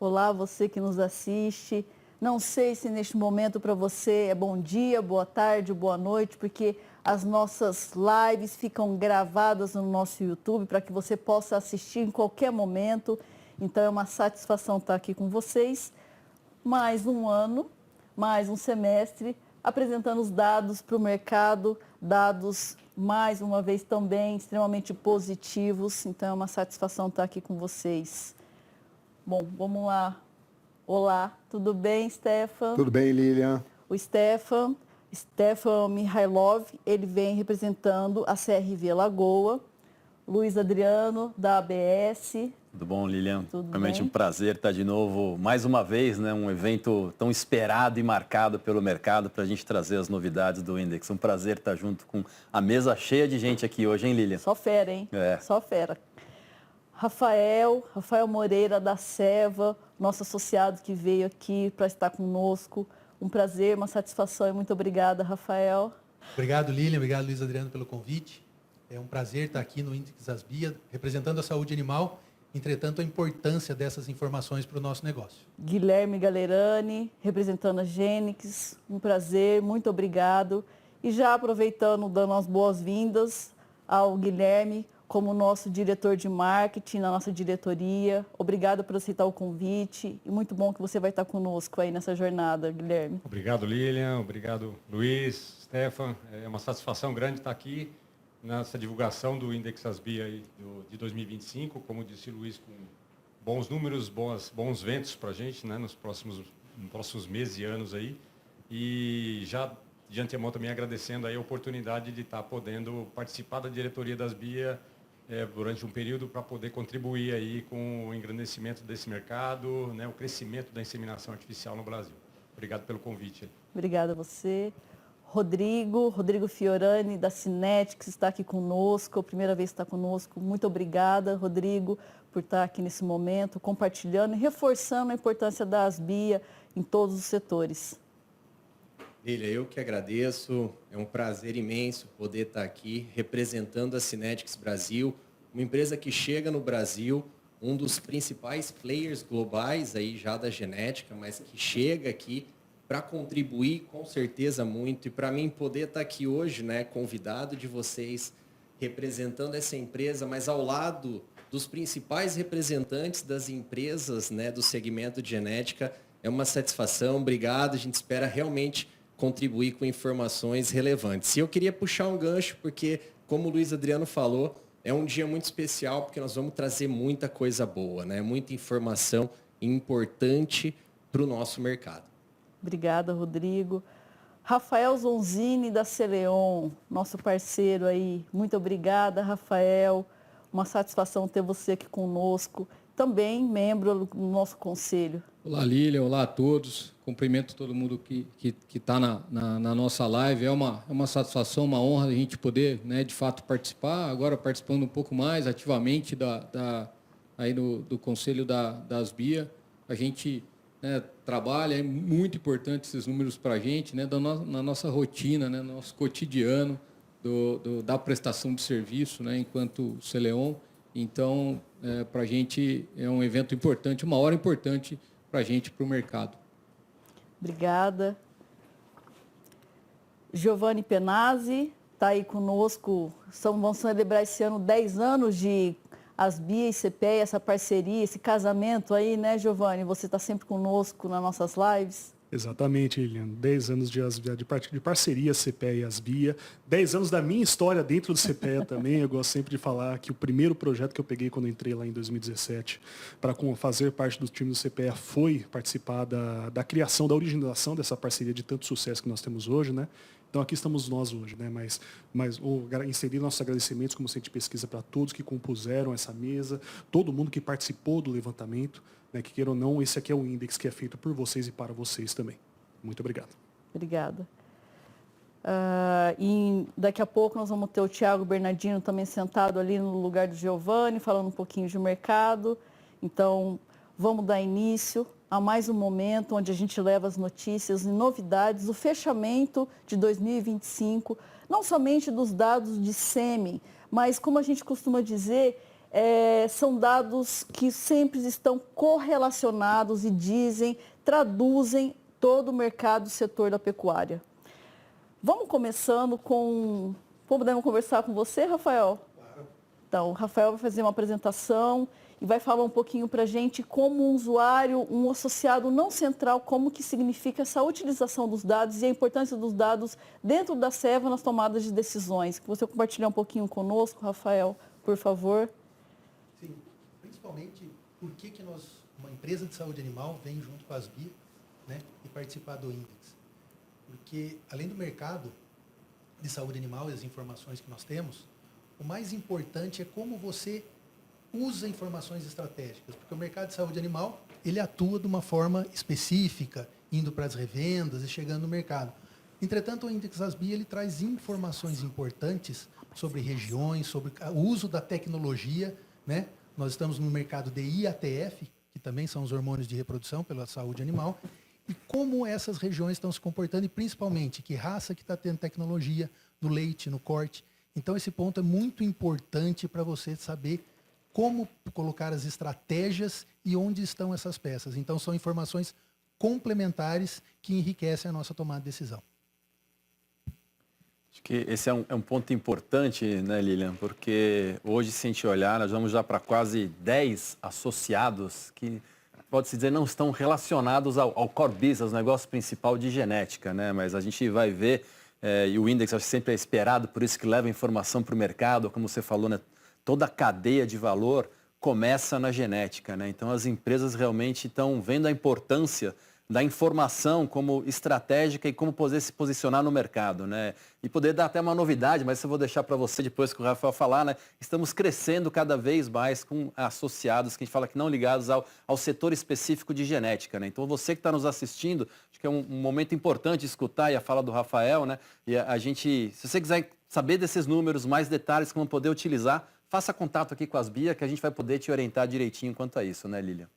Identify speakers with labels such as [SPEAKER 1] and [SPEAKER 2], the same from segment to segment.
[SPEAKER 1] Olá, você que nos assiste. Não sei se neste momento para você é bom dia, boa tarde, boa noite, porque as nossas lives ficam gravadas no nosso YouTube para que você possa assistir em qualquer momento. Então é uma satisfação estar aqui com vocês. Mais um ano, mais um semestre, apresentando os dados para o mercado, dados mais uma vez também extremamente positivos. Então é uma satisfação estar aqui com vocês. Bom, vamos lá. Olá, tudo bem, Stefan?
[SPEAKER 2] Tudo bem, Lilian?
[SPEAKER 1] O Stefan Mihailov, ele vem representando a CRV Lagoa. Luiz Adriano, da ABS.
[SPEAKER 3] Tudo bom, Lilian?
[SPEAKER 1] Tudo
[SPEAKER 3] Realmente
[SPEAKER 1] bem?
[SPEAKER 3] um prazer estar de novo, mais uma vez, né? Um evento tão esperado e marcado pelo mercado para a gente trazer as novidades do Index. Um prazer estar junto com a mesa cheia de gente aqui hoje, hein, Lilian?
[SPEAKER 1] Só fera, hein?
[SPEAKER 3] É.
[SPEAKER 1] Só fera. Rafael Moreira, da Seva, nosso associado que veio aqui para estar conosco. Um prazer, uma satisfação e muito obrigada, Rafael.
[SPEAKER 4] Obrigado, Lilian. Obrigado, Luiz Adriano, pelo convite. É um prazer estar aqui no Index Asbia, representando a saúde animal, entretanto, a importância dessas informações para o nosso negócio.
[SPEAKER 1] Guilherme Galerani, representando a Gênix. Um prazer, muito obrigado. E já aproveitando, dando as boas-vindas ao Guilherme, como nosso diretor de marketing na nossa diretoria. Obrigado por aceitar o convite e muito bom que você vai estar conosco aí nessa jornada, Guilherme.
[SPEAKER 5] Obrigado, Lilian. Obrigado, Luiz, Stefan. É uma satisfação grande estar aqui nessa divulgação do Index Asbia aí de 2025. Como disse o Luiz, com bons números, bons ventos para a gente, né, nos próximos meses e anos aí. E já de antemão também agradecendo aí a oportunidade de estar podendo participar da diretoria da Asbia durante um período para poder contribuir aí com o engrandecimento desse mercado, né, o crescimento da inseminação artificial no Brasil. Obrigado pelo convite.
[SPEAKER 1] Obrigada a você. Rodrigo Fiorani, da Cinetics, está aqui conosco, a primeira vez que está conosco. Muito obrigada, Rodrigo, por estar aqui nesse momento, compartilhando e reforçando a importância da Asbia em todos os setores.
[SPEAKER 6] Lilian, eu que agradeço, é um prazer imenso poder estar aqui representando a Cinetics Brasil, uma empresa que chega no Brasil, um dos principais players globais aí já da genética, mas que chega aqui para contribuir com certeza muito. E para mim poder estar aqui hoje, né, convidado de vocês, representando essa empresa, mas ao lado dos principais representantes das empresas, né, do segmento de genética, é uma satisfação. Obrigado, a gente espera realmente contribuir com informações relevantes. E eu queria puxar um gancho, porque, como o Luiz Adriano falou, é um dia muito especial, porque nós vamos trazer muita coisa boa, né? Muita informação importante para o nosso mercado.
[SPEAKER 1] Obrigada, Rodrigo. Rafael Zonzini, da Celeon, nosso parceiro aí. Muito obrigada, Rafael. Uma satisfação ter você aqui conosco. Também membro do nosso conselho.
[SPEAKER 7] Olá, Lilian. Olá a todos. Cumprimento todo mundo que está na nossa live. É uma satisfação, uma honra a gente poder, né, de fato, participar. Agora participando um pouco mais ativamente aí do conselho da Asbia. A gente, né, trabalha, é muito importante esses números para a gente, né, na nossa rotina, né, no nosso cotidiano da prestação de serviço, né, enquanto Celeon. Então, para a gente é um evento importante, uma hora importante para a gente, para o mercado.
[SPEAKER 1] Obrigada. Giovanni Penazzi está aí conosco. Vamos celebrar esse ano 10 anos de Asbia e CPEA, essa parceria, esse casamento aí, né, Giovanni? Você está sempre conosco nas nossas lives.
[SPEAKER 2] Exatamente, Lilian. 10 anos de parceria CPEA e Asbia. 10 anos da minha história dentro do CPEA também. Eu gosto sempre de falar que o primeiro projeto que eu peguei quando eu entrei lá em 2017 para fazer parte do time do CPEA foi participar da criação, da originação dessa parceria de tanto sucesso que nós temos hoje, né? Então aqui estamos nós hoje, né? Mas inserir nossos agradecimentos como centro de pesquisa para todos que compuseram essa mesa, todo mundo que participou do levantamento, né? Que queira ou não, esse aqui é o Index que é feito por vocês e para vocês também. Muito obrigado.
[SPEAKER 1] Obrigada. E daqui a pouco nós vamos ter o Thiago Bernardino também sentado ali no lugar do Giovanni, falando um pouquinho de mercado. Então, vamos dar início a mais um momento onde a gente leva as notícias e novidades, o fechamento de 2025, não somente dos dados de sêmen, mas como a gente costuma dizer, são dados que sempre estão correlacionados e traduzem todo o mercado do setor da pecuária. Vamos começando com... Podemos conversar com você, Rafael? Claro. Então, o Rafael vai fazer uma apresentação e vai falar um pouquinho para a gente como um usuário, um associado não central, como que significa essa utilização dos dados e a importância dos dados dentro da Seva nas tomadas de decisões. Que você compartilhar um pouquinho conosco, Rafael, por favor.
[SPEAKER 4] Sim, principalmente por que uma empresa de saúde animal vem junto com a Asbia, né, e participar do Index. Porque, além do mercado de saúde animal e as informações que nós temos, o mais importante é como você usa informações estratégicas, porque o mercado de saúde animal, ele atua de uma forma específica, indo para as revendas e chegando no mercado. Entretanto, o Index Asbia, ele traz informações importantes sobre regiões, sobre o uso da tecnologia, né? Nós estamos no mercado de IATF, que também são os hormônios de reprodução pela saúde animal, e como essas regiões estão se comportando e principalmente que raça que está tendo tecnologia no leite, no corte. Então esse ponto é muito importante para você saber como colocar as estratégias e onde estão essas peças. Então são informações complementares que enriquecem a nossa tomada de decisão.
[SPEAKER 3] Acho que esse é um ponto importante, né, Lilian? Porque hoje, se a gente olhar, nós vamos já para quase 10 associados que, pode-se dizer, não estão relacionados ao core business, ao negócio principal de genética, né? Mas a gente vai ver, e o Index acho que sempre é esperado, por isso que leva informação para o mercado, como você falou, né? Toda a cadeia de valor começa na genética, né? Então as empresas realmente estão vendo a importância da informação como estratégica e como poder se posicionar no mercado, né? E poder dar até uma novidade, mas isso eu vou deixar para você depois que o Rafael falar, né? Estamos crescendo cada vez mais com associados, que a gente fala que não ligados ao setor específico de genética, né? Então você que está nos assistindo, acho que é um momento importante escutar e a fala do Rafael, né? E a gente, se você quiser saber desses números, mais detalhes, como poder utilizar, faça contato aqui com a Asbia, que a gente vai poder te orientar direitinho quanto a isso, né, Lilian?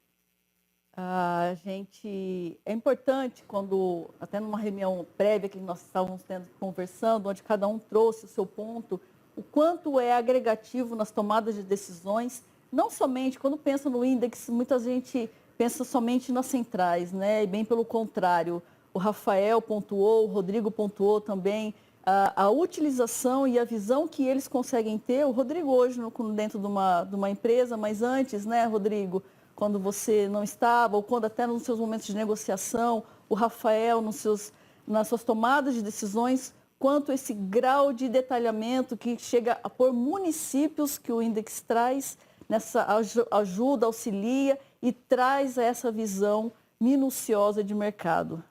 [SPEAKER 1] É importante quando, até numa reunião prévia que nós estávamos conversando, onde cada um trouxe o seu ponto, o quanto é agregativo nas tomadas de decisões, não somente, quando pensa no Index, muita gente pensa somente nas centrais, né? E bem pelo contrário, o Rafael pontuou, o Rodrigo pontuou também, a utilização e a visão que eles conseguem ter. O Rodrigo hoje dentro de uma empresa, mas antes, né, Rodrigo, quando você não estava, ou quando até nos seus momentos de negociação, o Rafael, nas suas tomadas de decisões, quanto esse grau de detalhamento que chega a pôr municípios que o Index traz, nessa ajuda, auxilia e traz essa visão minuciosa de mercado.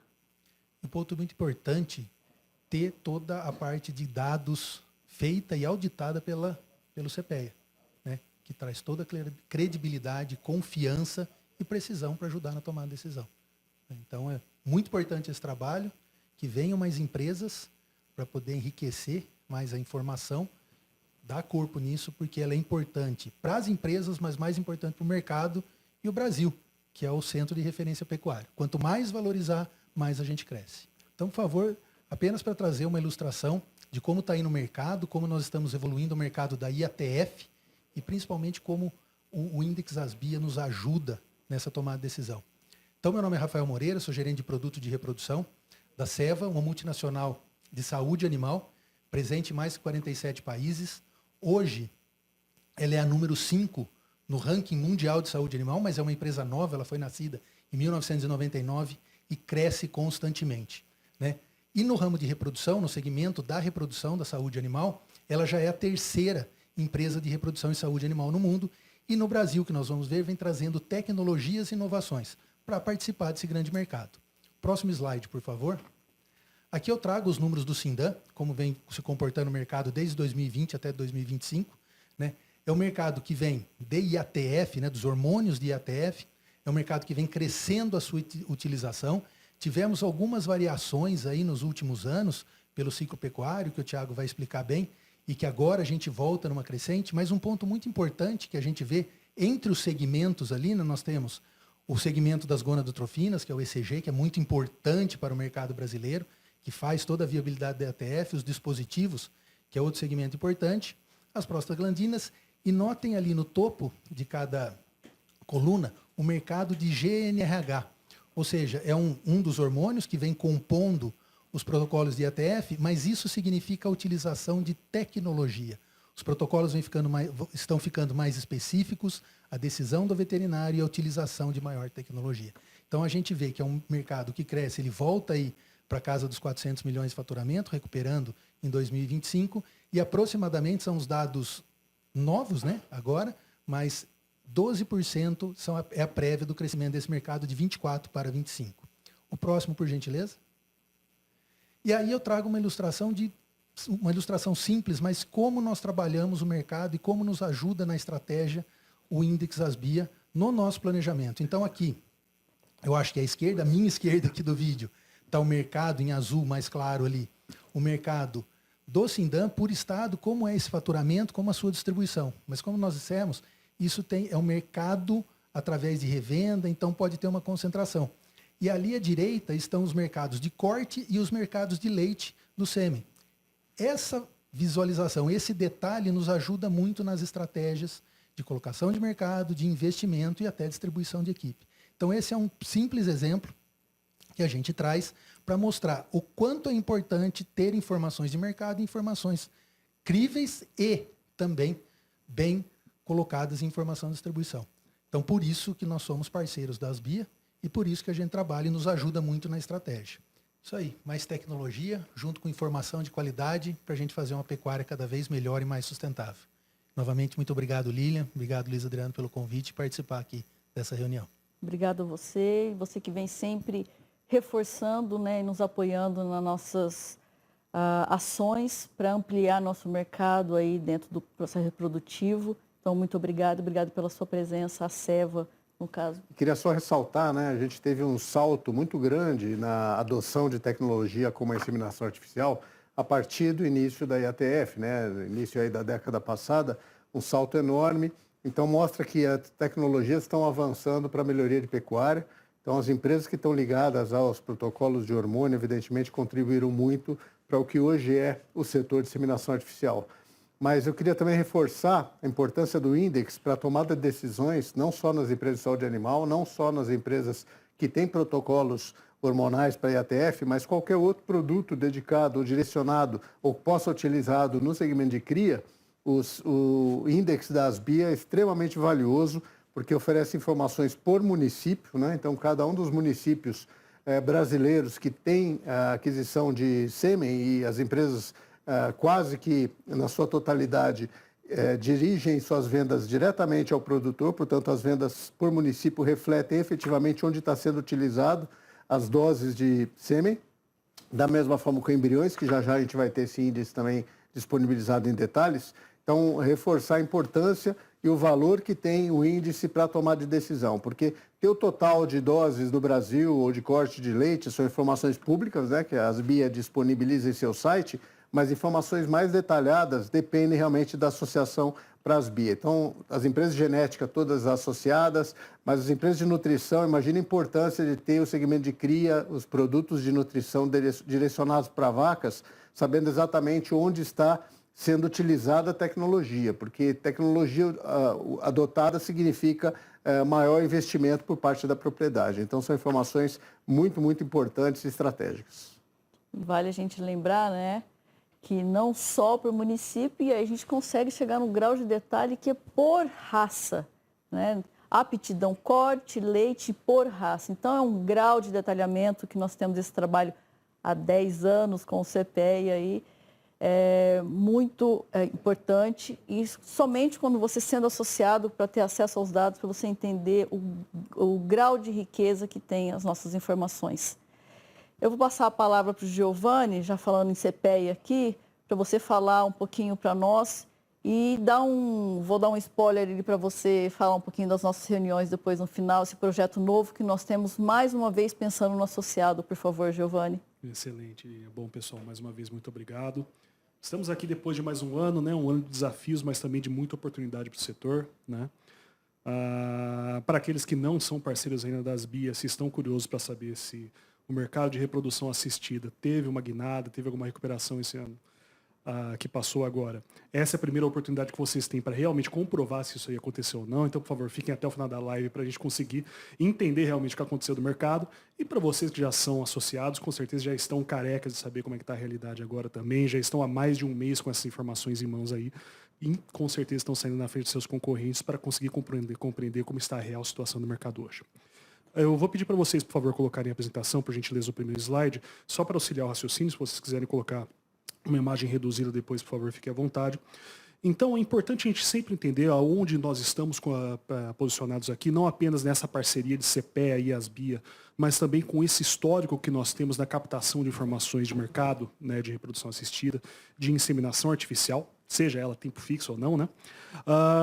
[SPEAKER 4] Um ponto muito importante, ter toda a parte de dados feita e auditada pelo CPEA, né? Que traz toda a credibilidade, confiança e precisão para ajudar na tomada de decisão. Então é muito importante esse trabalho, que venham mais empresas para poder enriquecer mais a informação, dar corpo nisso, porque ela é importante para as empresas, mas mais importante para o mercado e o Brasil, que é o centro de referência pecuária. Quanto mais valorizar, mais a gente cresce. Então, por favor, apenas para trazer uma ilustração de como está aí no mercado, como nós estamos evoluindo o mercado da IATF e principalmente como o Index Asbia nos ajuda nessa tomada de decisão. Então, meu nome é Rafael Moreira, sou gerente de produto de reprodução da Seva, uma multinacional de saúde animal, presente em mais de 47 países. Hoje, ela é a número 5 no ranking mundial de saúde animal, mas é uma empresa nova, ela foi nascida em 1999 e cresce constantemente, né? E no ramo de reprodução, no segmento da reprodução da saúde animal, ela já é a terceira empresa de reprodução e saúde animal no mundo. E no Brasil, que nós vamos ver, vem trazendo tecnologias e inovações para participar desse grande mercado. Próximo slide, por favor. Aqui eu trago os números do Sindan, como vem se comportando o mercado desde 2020 até 2025. Né? É um mercado que vem de IATF, né, dos hormônios de IATF. É um mercado que vem crescendo a sua utilização. Tivemos algumas variações aí nos últimos anos pelo ciclo pecuário, que o Thiago vai explicar bem, e que agora a gente volta numa crescente, mas um ponto muito importante que a gente vê entre os segmentos ali, né, nós temos o segmento das gonadotrofinas, que é o ECG, que é muito importante para o mercado brasileiro, que faz toda a viabilidade da IATF, os dispositivos, que é outro segmento importante, as prostaglandinas E notem ali no topo de cada coluna o mercado de GNRH, ou seja, é um dos hormônios que vem compondo os protocolos de IATF, mas isso significa a utilização de tecnologia. Os protocolos estão ficando mais específicos, a decisão do veterinário e a utilização de maior tecnologia. Então a gente vê que é um mercado que cresce, ele volta aí para casa dos 400 milhões de faturamento, recuperando em 2025, e aproximadamente são os dados novos, né, agora, mas 12% é a prévia do crescimento desse mercado de 24 para 25. O próximo, por gentileza. E aí eu trago uma ilustração simples, mas como nós trabalhamos o mercado e como nos ajuda na estratégia o Index Asbia no nosso planejamento. Então aqui, eu acho que à esquerda, a minha esquerda aqui do vídeo, está o mercado em azul mais claro ali, o mercado do Sindam por estado, como é esse faturamento, como a sua distribuição. Mas como nós dissemos, isso é um mercado através de revenda, então pode ter uma concentração. E ali à direita estão os mercados de corte e os mercados de leite do sêmen. Essa visualização, esse detalhe nos ajuda muito nas estratégias de colocação de mercado, de investimento e até distribuição de equipe. Então esse é um simples exemplo que a gente traz para mostrar o quanto é importante ter informações de mercado, informações críveis e também bem colocadas em informação de distribuição. Então, por isso que nós somos parceiros da Asbia e por isso que a gente trabalha e nos ajuda muito na estratégia. Isso aí, mais tecnologia, junto com informação de qualidade, para a gente fazer uma pecuária cada vez melhor e mais sustentável. Novamente, muito obrigado, Lilian. Obrigado, Luiz Adriano, pelo convite e participar aqui dessa reunião.
[SPEAKER 1] Obrigado a você, você que vem sempre reforçando, né, e nos apoiando nas nossas ações para ampliar nosso mercado aí dentro do processo reprodutivo. Então, muito obrigado pela sua presença, a Seva, no caso.
[SPEAKER 8] Queria só ressaltar, né, a gente teve um salto muito grande na adoção de tecnologia como a inseminação artificial a partir do início da IATF, né, início aí da década passada, um salto enorme. Então, mostra que as tecnologias estão avançando para a melhoria de pecuária. Então, as empresas que estão ligadas aos protocolos de hormônio, evidentemente, contribuíram muito para o que hoje é o setor de inseminação artificial. Mas eu queria também reforçar a importância do Index para a tomada de decisões, não só nas empresas de saúde animal, não só nas empresas que têm protocolos hormonais para IATF, mas qualquer outro produto dedicado ou direcionado ou possa utilizado no segmento de cria. O Index da Asbia é extremamente valioso, porque oferece informações por município, né? Então, cada um dos municípios brasileiros que tem a aquisição de sêmen e as empresas quase que na sua totalidade dirigem suas vendas diretamente ao produtor, portanto as vendas por município refletem efetivamente onde está sendo utilizado as doses de sêmen, da mesma forma com embriões, que já já a gente vai ter esse índice também disponibilizado em detalhes. Então, reforçar a importância e o valor que tem o índice para tomar de decisão, porque ter o total de doses do Brasil ou de corte de leite são informações públicas, né, que a Asbia disponibiliza em seu site, mas informações mais detalhadas dependem realmente da associação para a Asbia. Então, as empresas de genética todas associadas, mas as empresas de nutrição, imagina a importância de ter o segmento de cria, os produtos de nutrição direcionados para vacas, sabendo exatamente onde está sendo utilizada a tecnologia, porque tecnologia adotada significa maior investimento por parte da propriedade. Então, são informações muito, muito importantes e estratégicas.
[SPEAKER 1] Vale a gente lembrar, né, que não só para o município, e aí a gente consegue chegar no grau de detalhe que é por raça, né? Aptidão, corte, leite por raça. Então, é um grau de detalhamento que nós temos esse trabalho há 10 anos com o CPEA aí, muito importante, e somente quando você sendo associado para ter acesso aos dados, para você entender o grau de riqueza que tem as nossas informações. Eu vou passar a palavra para o Giovanni, já falando em CPEA aqui, para você falar um pouquinho para nós e vou dar um spoiler ali para você falar um pouquinho das nossas reuniões depois no final, esse projeto novo que nós temos mais uma vez pensando no associado. Por favor, Giovanni.
[SPEAKER 2] Excelente. Bom, pessoal, mais uma vez, muito obrigado. Estamos aqui depois de mais um ano, né? Um ano de desafios, mas também de muita oportunidade para o setor, né? Para aqueles que não são parceiros ainda das Asbia, se estão curiosos para saber se o mercado de reprodução assistida teve uma guinada, teve alguma recuperação esse ano. que passou agora, essa é a primeira oportunidade que vocês têm para realmente comprovar se isso aí aconteceu ou não. Então, por favor, fiquem até o final da live para a gente conseguir entender realmente o que aconteceu do mercado. E para vocês que já são associados, com certeza já estão carecas de saber como é que está a realidade agora também, já estão há mais de um mês com essas informações em mãos aí, e com certeza estão saindo na frente de seus concorrentes para conseguir compreender como está a real situação do mercado hoje. Eu vou pedir para vocês, por favor, colocarem a apresentação, por gentileza, o primeiro slide, só para auxiliar o raciocínio, se vocês quiserem colocar uma imagem reduzida depois, por favor, fique à vontade. Então, é importante a gente sempre entender aonde nós estamos posicionados aqui, não apenas nessa parceria de CPEA e ASBIA, mas também com esse histórico que nós temos na captação de informações de mercado, né, de reprodução assistida, de inseminação artificial, seja ela tempo fixo ou não, né?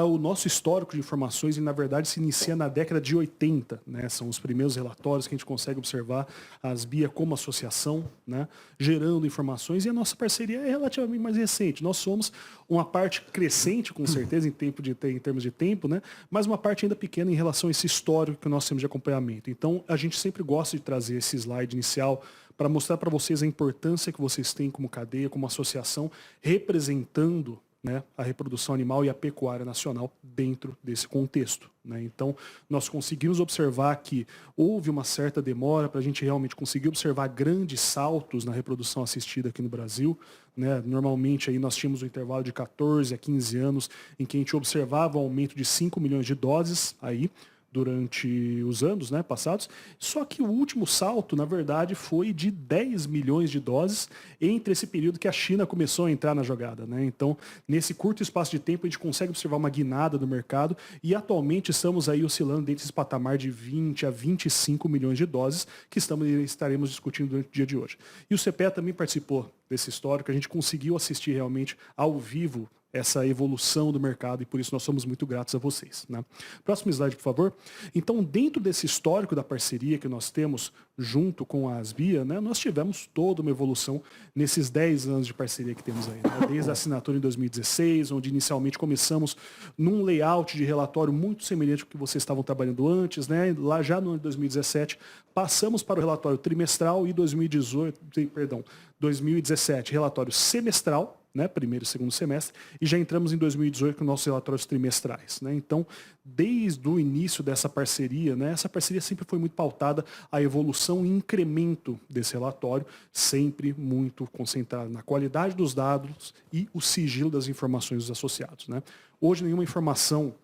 [SPEAKER 2] O nosso histórico de informações, na verdade, se inicia na década de 80, né? São os primeiros relatórios que a gente consegue observar a ASBIA como associação, né? Gerando informações, e a nossa parceria é relativamente mais recente. Nós somos uma parte crescente, com certeza, em termos de tempo, né? Mas uma parte ainda pequena em relação a esse histórico que nós temos de acompanhamento. Então, a gente sempre gosta de trazer esse slide inicial para mostrar para vocês a importância que vocês têm como cadeia, como associação, representando, né, a reprodução animal e a pecuária nacional dentro desse contexto, né? Então, nós conseguimos observar que houve uma certa demora para a gente realmente conseguir observar grandes saltos na reprodução assistida aqui no Brasil, né? Normalmente aí nós tínhamos um intervalo de 14 a 15 anos em que a gente observava um aumento de 5 milhões de doses aí, durante os anos, né, passados, só que o último salto, na verdade, foi de 10 milhões de doses entre esse período que a China começou a entrar na jogada, né? Então, nesse curto espaço de tempo, a gente consegue observar uma guinada do mercado e atualmente estamos aí oscilando dentro desse patamar de 20 a 25 milhões de doses que estaremos discutindo durante o dia de hoje. E o CPEA também participou desse histórico, a gente conseguiu assistir realmente ao vivo essa evolução do mercado e por isso nós somos muito gratos a vocês, né? Próximo slide, por favor. Então, dentro desse histórico da parceria que nós temos junto com a ASBIA, né, nós tivemos toda uma evolução nesses 10 anos de parceria que temos aí, né? Desde a assinatura em 2016, onde inicialmente começamos num layout de relatório muito semelhante ao que vocês estavam trabalhando antes, né? Lá já no ano de 2017, passamos para o relatório trimestral e 2017, relatório semestral, né, primeiro e segundo semestre, e já entramos em 2018 com nossos relatórios trimestrais, né? Então, desde o início dessa parceria, né, essa parceria sempre foi muito pautada a evolução e incremento desse relatório, sempre muito concentrado na qualidade dos dados e o sigilo das informações dos associados, né? Hoje, nenhuma informação,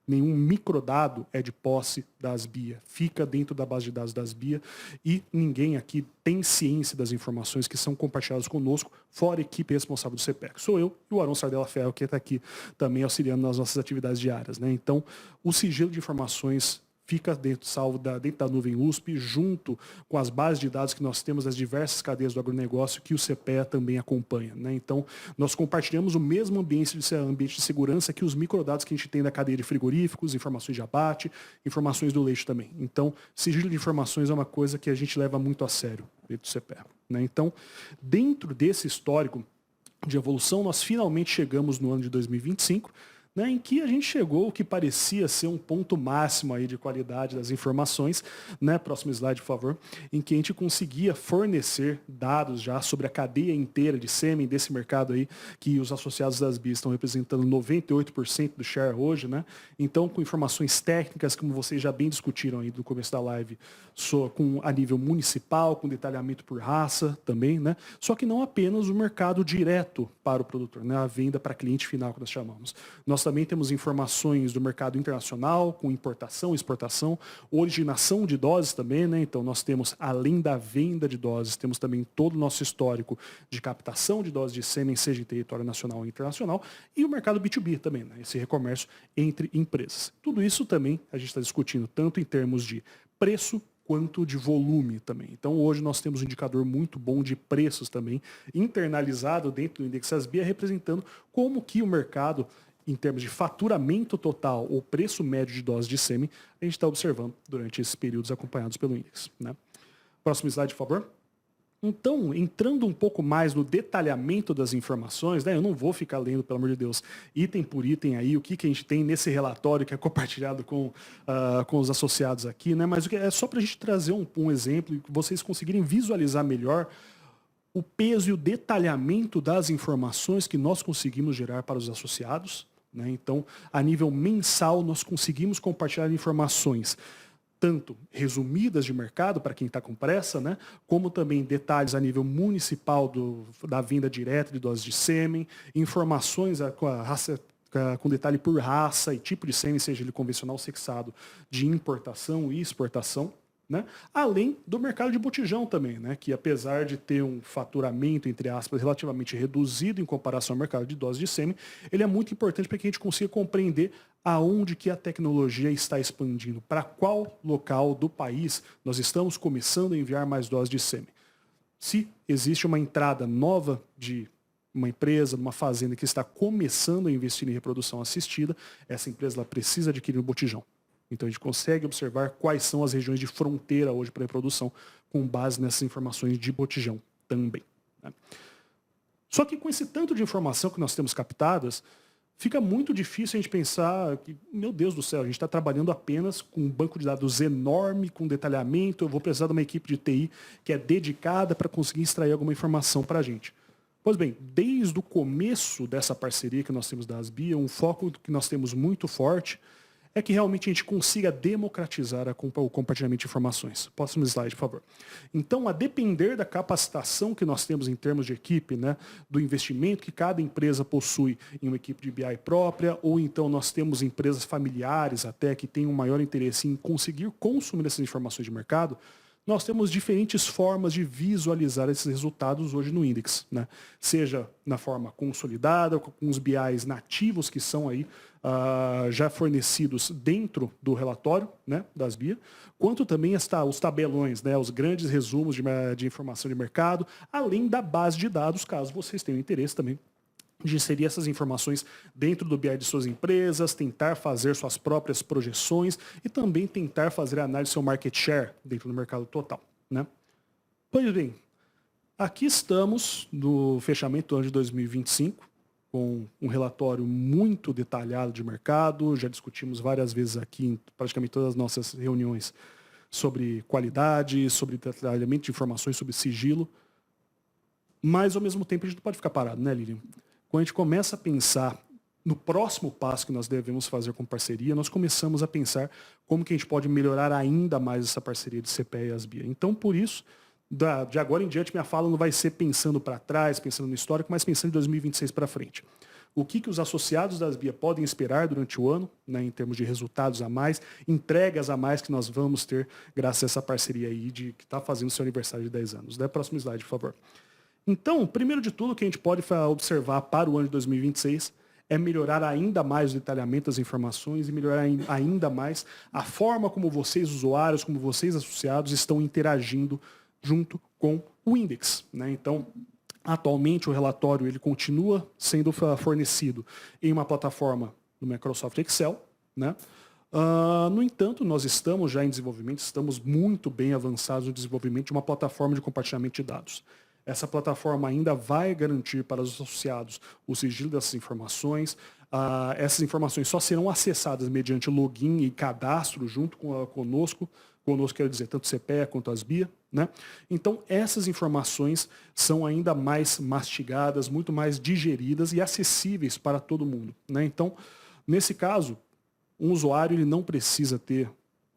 [SPEAKER 2] nenhum microdado é de posse da ASBIA, fica dentro da base de dados da ASBIA e ninguém aqui tem ciência das informações que são compartilhadas conosco, fora a equipe responsável do CPEA, que sou eu e o Arão Sardella Ferro, que está aqui também auxiliando nas nossas atividades diárias, né? Então, o sigilo de informações fica dentro da nuvem USP, junto com as bases de dados que nós temos das diversas cadeias do agronegócio que o CPEA também acompanha, né? Então, nós compartilhamos o mesmo ambiente de segurança que os microdados que a gente tem da cadeia de frigoríficos, informações de abate, informações do leite também. Então, sigilo de informações é uma coisa que a gente leva muito a sério dentro do CPEA, né? Então, dentro desse histórico de evolução, nós finalmente chegamos no ano de 2025, né, em que a gente chegou o que parecia ser um ponto máximo aí de qualidade das informações, né, próximo slide, por favor, em que a gente conseguia fornecer dados já sobre a cadeia inteira de sêmen desse mercado aí, que os associados das BIs estão representando 98% do share hoje, né? Então, com informações técnicas, como vocês já bem discutiram aí no começo da live, a nível municipal, com detalhamento por raça também, né? Só que não apenas o mercado direto para o produtor, né? A venda para cliente final, que nós chamamos. Nós também temos informações do mercado internacional, com importação, exportação, originação de doses também, né? Então, nós temos, além da venda de doses, temos também todo o nosso histórico de captação de doses de sêmen, seja em território nacional ou internacional, e o mercado B2B também, né? Esse recomércio entre empresas. Tudo isso também a gente está discutindo, tanto em termos de preço, quanto de volume também. Então, hoje nós temos um indicador muito bom de preços também, internalizado dentro do Index ASBIA, representando como que o mercado, em termos de faturamento total ou preço médio de dose de sêmen, a gente está observando durante esses períodos acompanhados pelo índice, né? Próximo slide, por favor. Então, entrando um pouco mais no detalhamento das informações, né, eu não vou ficar lendo, pelo amor de Deus, item por item aí, o que a gente tem nesse relatório que é compartilhado com os associados aqui, né, mas é só para a gente trazer um exemplo e vocês conseguirem visualizar melhor o peso e o detalhamento das informações que nós conseguimos gerar para os associados, né? Então, a nível mensal, nós conseguimos compartilhar informações tanto resumidas de mercado, para quem está com pressa, né? Como também detalhes a nível municipal da venda direta de doses de sêmen, informações com detalhe por raça e tipo de sêmen, seja ele convencional ou sexado, de importação e exportação, né? Além do mercado de botijão também, né? Que apesar de ter um faturamento, entre aspas, relativamente reduzido em comparação ao mercado de doses de sêmen, ele é muito importante para que a gente consiga compreender aonde que a tecnologia está expandindo, para qual local do país nós estamos começando a enviar mais doses de sêmen. Se existe uma entrada nova de uma empresa, uma fazenda que está começando a investir em reprodução assistida, essa empresa ela precisa adquirir um botijão. Então, a gente consegue observar quais são as regiões de fronteira hoje para a reprodução, com base nessas informações de botijão também, né? Só que com esse tanto de informação que nós temos captadas, fica muito difícil a gente pensar que, meu Deus do céu, a gente está trabalhando apenas com um banco de dados enorme, com detalhamento, eu vou precisar de uma equipe de TI que é dedicada para conseguir extrair alguma informação para a gente. Pois bem, desde o começo dessa parceria que nós temos da Asbia, um foco que nós temos muito forte é que realmente a gente consiga democratizar o compartilhamento de informações. Próximo slide, por favor. Então, a depender da capacitação que nós temos em termos de equipe, né, do investimento que cada empresa possui em uma equipe de BI própria, ou então nós temos empresas familiares até que têm um maior interesse em conseguir consumir essas informações de mercado, nós temos diferentes formas de visualizar esses resultados hoje no Index, né? Seja na forma consolidada, com os BIs nativos que são aí já fornecidos dentro do relatório, né, das BIA, quanto também os tabelões, né, os grandes resumos de informação de mercado, além da base de dados, caso vocês tenham interesse também de inserir essas informações dentro do BI de suas empresas, tentar fazer suas próprias projeções e também tentar fazer a análise do seu market share dentro do mercado total, né? Pois bem, aqui estamos no fechamento do ano de 2025, com um relatório muito detalhado de mercado, já discutimos várias vezes aqui em praticamente todas as nossas reuniões sobre qualidade, sobre detalhamento de informações, sobre sigilo, mas ao mesmo tempo a gente não pode ficar parado, né, Lilian? Quando a gente começa a pensar no próximo passo que nós devemos fazer com parceria, nós começamos a pensar como que a gente pode melhorar ainda mais essa parceria de CPE e Asbia. Então, por isso, de agora em diante, minha fala não vai ser pensando para trás, pensando no histórico, mas pensando em 2026 para frente. O que os associados da Asbia podem esperar durante o ano, né, em termos de resultados a mais, entregas a mais que nós vamos ter graças a essa parceria aí que está fazendo seu aniversário de 10 anos. Próximo slide, por favor. Então, primeiro de tudo, o que a gente pode observar para o ano de 2026 é melhorar ainda mais o detalhamento das informações e melhorar ainda mais a forma como vocês, usuários, como vocês, associados, estão interagindo junto com o Index, né? Então, atualmente o relatório ele continua sendo fornecido em uma plataforma do Microsoft Excel, né? No entanto, nós estamos já em desenvolvimento, estamos muito bem avançados no desenvolvimento de uma plataforma de compartilhamento de dados. Essa plataforma ainda vai garantir para os associados o sigilo dessas informações. Essas informações só serão acessadas mediante login e cadastro junto conosco. Conosco quero dizer tanto CPE quanto Asbia, né? Então, essas informações são ainda mais mastigadas, muito mais digeridas e acessíveis para todo mundo, né? Então, nesse caso, um usuário ele não precisa ter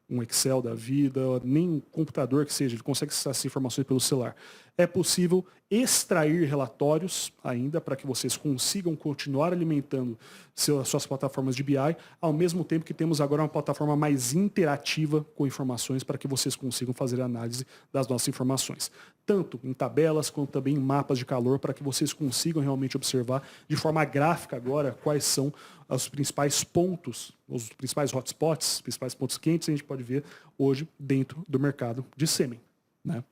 [SPEAKER 2] um Excel da vida, nem um computador que seja, ele consegue acessar essas informações pelo celular. É possível extrair relatórios ainda para que vocês consigam continuar alimentando suas plataformas de BI, ao mesmo tempo que temos agora uma plataforma mais interativa com informações para que vocês consigam fazer a análise das nossas informações. Tanto em tabelas, quanto também em mapas de calor, para que vocês consigam realmente observar de forma gráfica agora quais são os principais pontos, os principais hotspots, os principais pontos quentes que a gente pode ver hoje dentro do mercado de sêmen, né?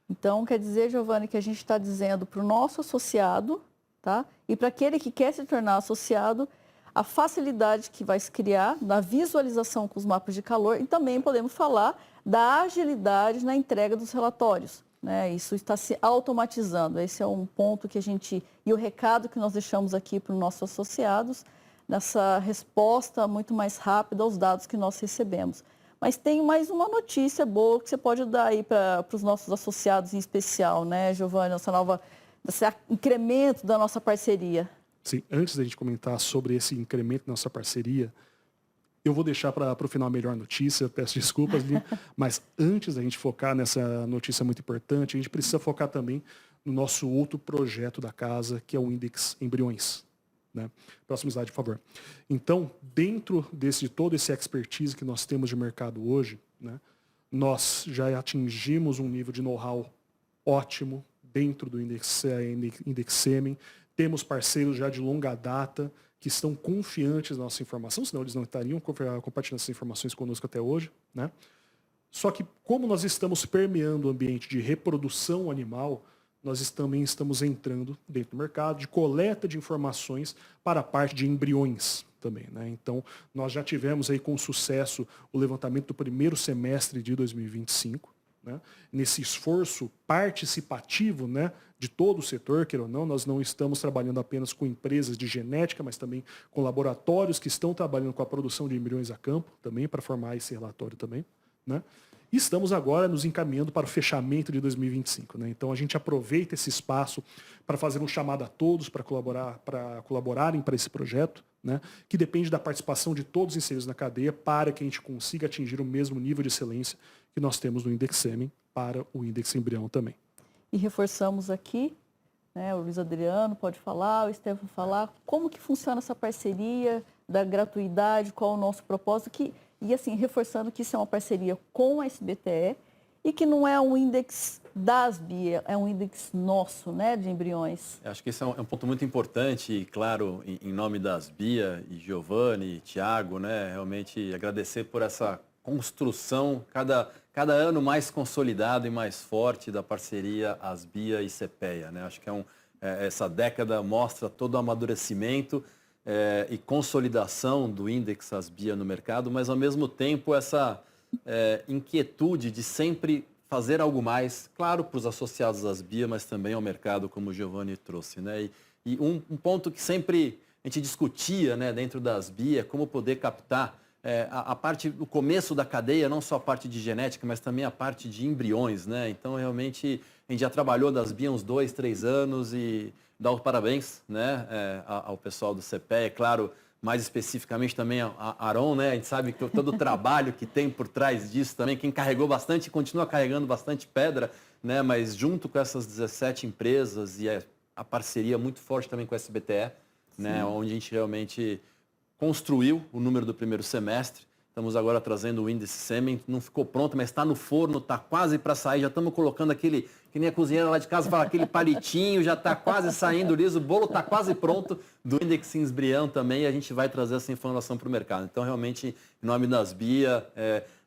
[SPEAKER 1] Então, quer dizer, Giovanni, que a gente está dizendo para o nosso associado, tá? E para aquele que quer se tornar associado, a facilidade que vai se criar na visualização com os mapas de calor e também podemos falar da agilidade na entrega dos relatórios, né? Isso está se automatizando. Esse é um ponto que e o recado que nós deixamos aqui para os nossos associados, nessa resposta muito mais rápida aos dados que nós recebemos. Mas tem mais uma notícia boa que você pode dar aí para os nossos associados em especial, né, Giovanni, esse incremento da nossa parceria.
[SPEAKER 2] Sim, antes da gente comentar sobre esse incremento da nossa parceria, eu vou deixar para o final a melhor notícia, peço desculpas, Lili, mas antes da gente focar nessa notícia muito importante, a gente precisa focar também no nosso outro projeto da casa, que é o Index Embriões. Né? Próximo slide, por favor. Então, dentro de todo esse expertise que nós temos de mercado hoje, né, nós já atingimos um nível de know-how ótimo dentro do Index Semen. Temos parceiros já de longa data que estão confiantes na nossa informação, senão eles não estariam compartilhando essas informações conosco até hoje. Né? Só que, como nós estamos permeando o ambiente de reprodução animal, nós também estamos entrando dentro do mercado de coleta de informações para a parte de embriões também. Né? Então, nós já tivemos aí com sucesso o levantamento do primeiro semestre de 2025, né? Nesse esforço participativo, né, de todo o setor, queira ou não, nós não estamos trabalhando apenas com empresas de genética, mas também com laboratórios que estão trabalhando com a produção de embriões a campo, também para formar esse relatório também. Né? E estamos agora nos encaminhando para o fechamento de 2025. Né? Então a gente aproveita esse espaço para fazer um chamado a todos para colaborarem para esse projeto, né? Que depende da participação de todos inseridos na cadeia para que a gente consiga atingir o mesmo nível de excelência que nós temos no Index Semen para o Index Embrião também.
[SPEAKER 1] E reforçamos aqui, né, o Luiz Adriano pode falar, o Stefan falar, como que funciona essa parceria da gratuidade, qual é o nosso propósito, e assim, reforçando que isso é uma parceria com a SBTE e que não é um índex da Asbia, é um índex nosso, né, de embriões.
[SPEAKER 3] Acho que esse é um ponto muito importante e, claro, em nome da Asbia e Giovanni e Thiago, né, realmente agradecer por essa construção, cada ano mais consolidado e mais forte da parceria Asbia e CPEA. Né? Acho que essa década mostra todo o amadurecimento e consolidação do índex Asbia no mercado, mas ao mesmo tempo essa inquietude de sempre fazer algo mais, claro, para os associados à Asbia, mas também ao mercado, como o Giovanni trouxe. Né? E um ponto que sempre a gente discutia, né, dentro da Asbia, como poder captar a parte do começo da cadeia, não só a parte de genética, mas também a parte de embriões. Né? Então, realmente, a gente já trabalhou da Asbia uns 2, 3 anos e dá os parabéns, né, ao pessoal do CPE, claro, mais especificamente também a Aron, né? A gente sabe que todo o trabalho que tem por trás disso também, quem carregou bastante e continua carregando bastante pedra, né? Mas junto com essas 17 empresas e a parceria muito forte também com a SBTE, né? Onde a gente realmente construiu o número do primeiro semestre. Estamos agora trazendo o índice Semen, não ficou pronto, mas está no forno, está quase para sair. Já estamos colocando aquele, que nem a cozinheira lá de casa fala, aquele palitinho, já está quase saindo liso, o bolo está quase pronto do índice Embrião também, e a gente vai trazer essa informação para o mercado. Então, realmente, em nome da Asbia,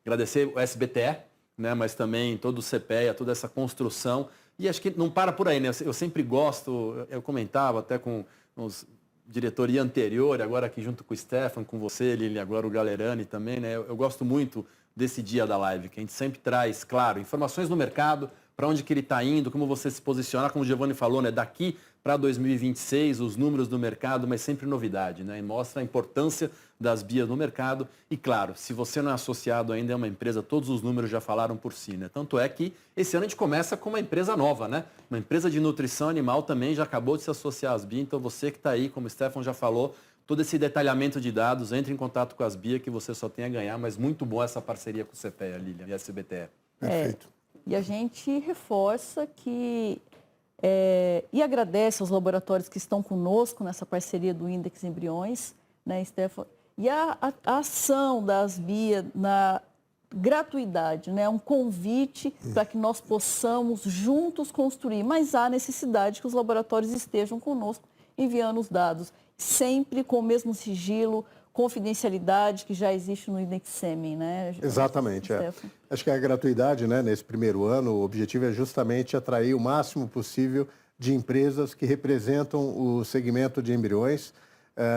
[SPEAKER 3] agradecer o SBTE, né, mas também todo o CPEA, toda essa construção. E acho que não para por aí, né? Eu sempre gosto, eu comentava até com os diretoria anterior, agora aqui junto com o Stefan, com você, Lili, agora o Galerani também, né? Eu gosto muito desse dia da live, que a gente sempre traz, claro, informações no mercado, para onde que ele está indo, como você se posicionar, como o Giovanni falou, né? Daqui para 2026, os números do mercado, mas sempre novidade, né? E mostra a importância das Asbia no mercado. E claro, se você não é associado ainda a uma empresa, todos os números já falaram por si, né? Tanto é que esse ano a gente começa com uma empresa nova, né? Uma empresa de nutrição animal também já acabou de se associar à Asbia. Então você que está aí, como o Stefan já falou, todo esse detalhamento de dados, entre em contato com a Asbia, que você só tem a ganhar, mas muito bom essa parceria com o CPEA, Lilian, e a SBTE.
[SPEAKER 8] Perfeito.
[SPEAKER 1] E a gente reforça que e agradece aos laboratórios que estão conosco nessa parceria do Index Embriões, né, Stefan? E a ação da Asbia na gratuidade, né, um convite para que nós possamos juntos construir, mas há necessidade que os laboratórios estejam conosco enviando os dados, sempre com o mesmo sigilo, confidencialidade que já existe no Index Semen, né?
[SPEAKER 8] Exatamente. Acho que a gratuidade, né, nesse primeiro ano, o objetivo é justamente atrair o máximo possível de empresas que representam o segmento de embriões.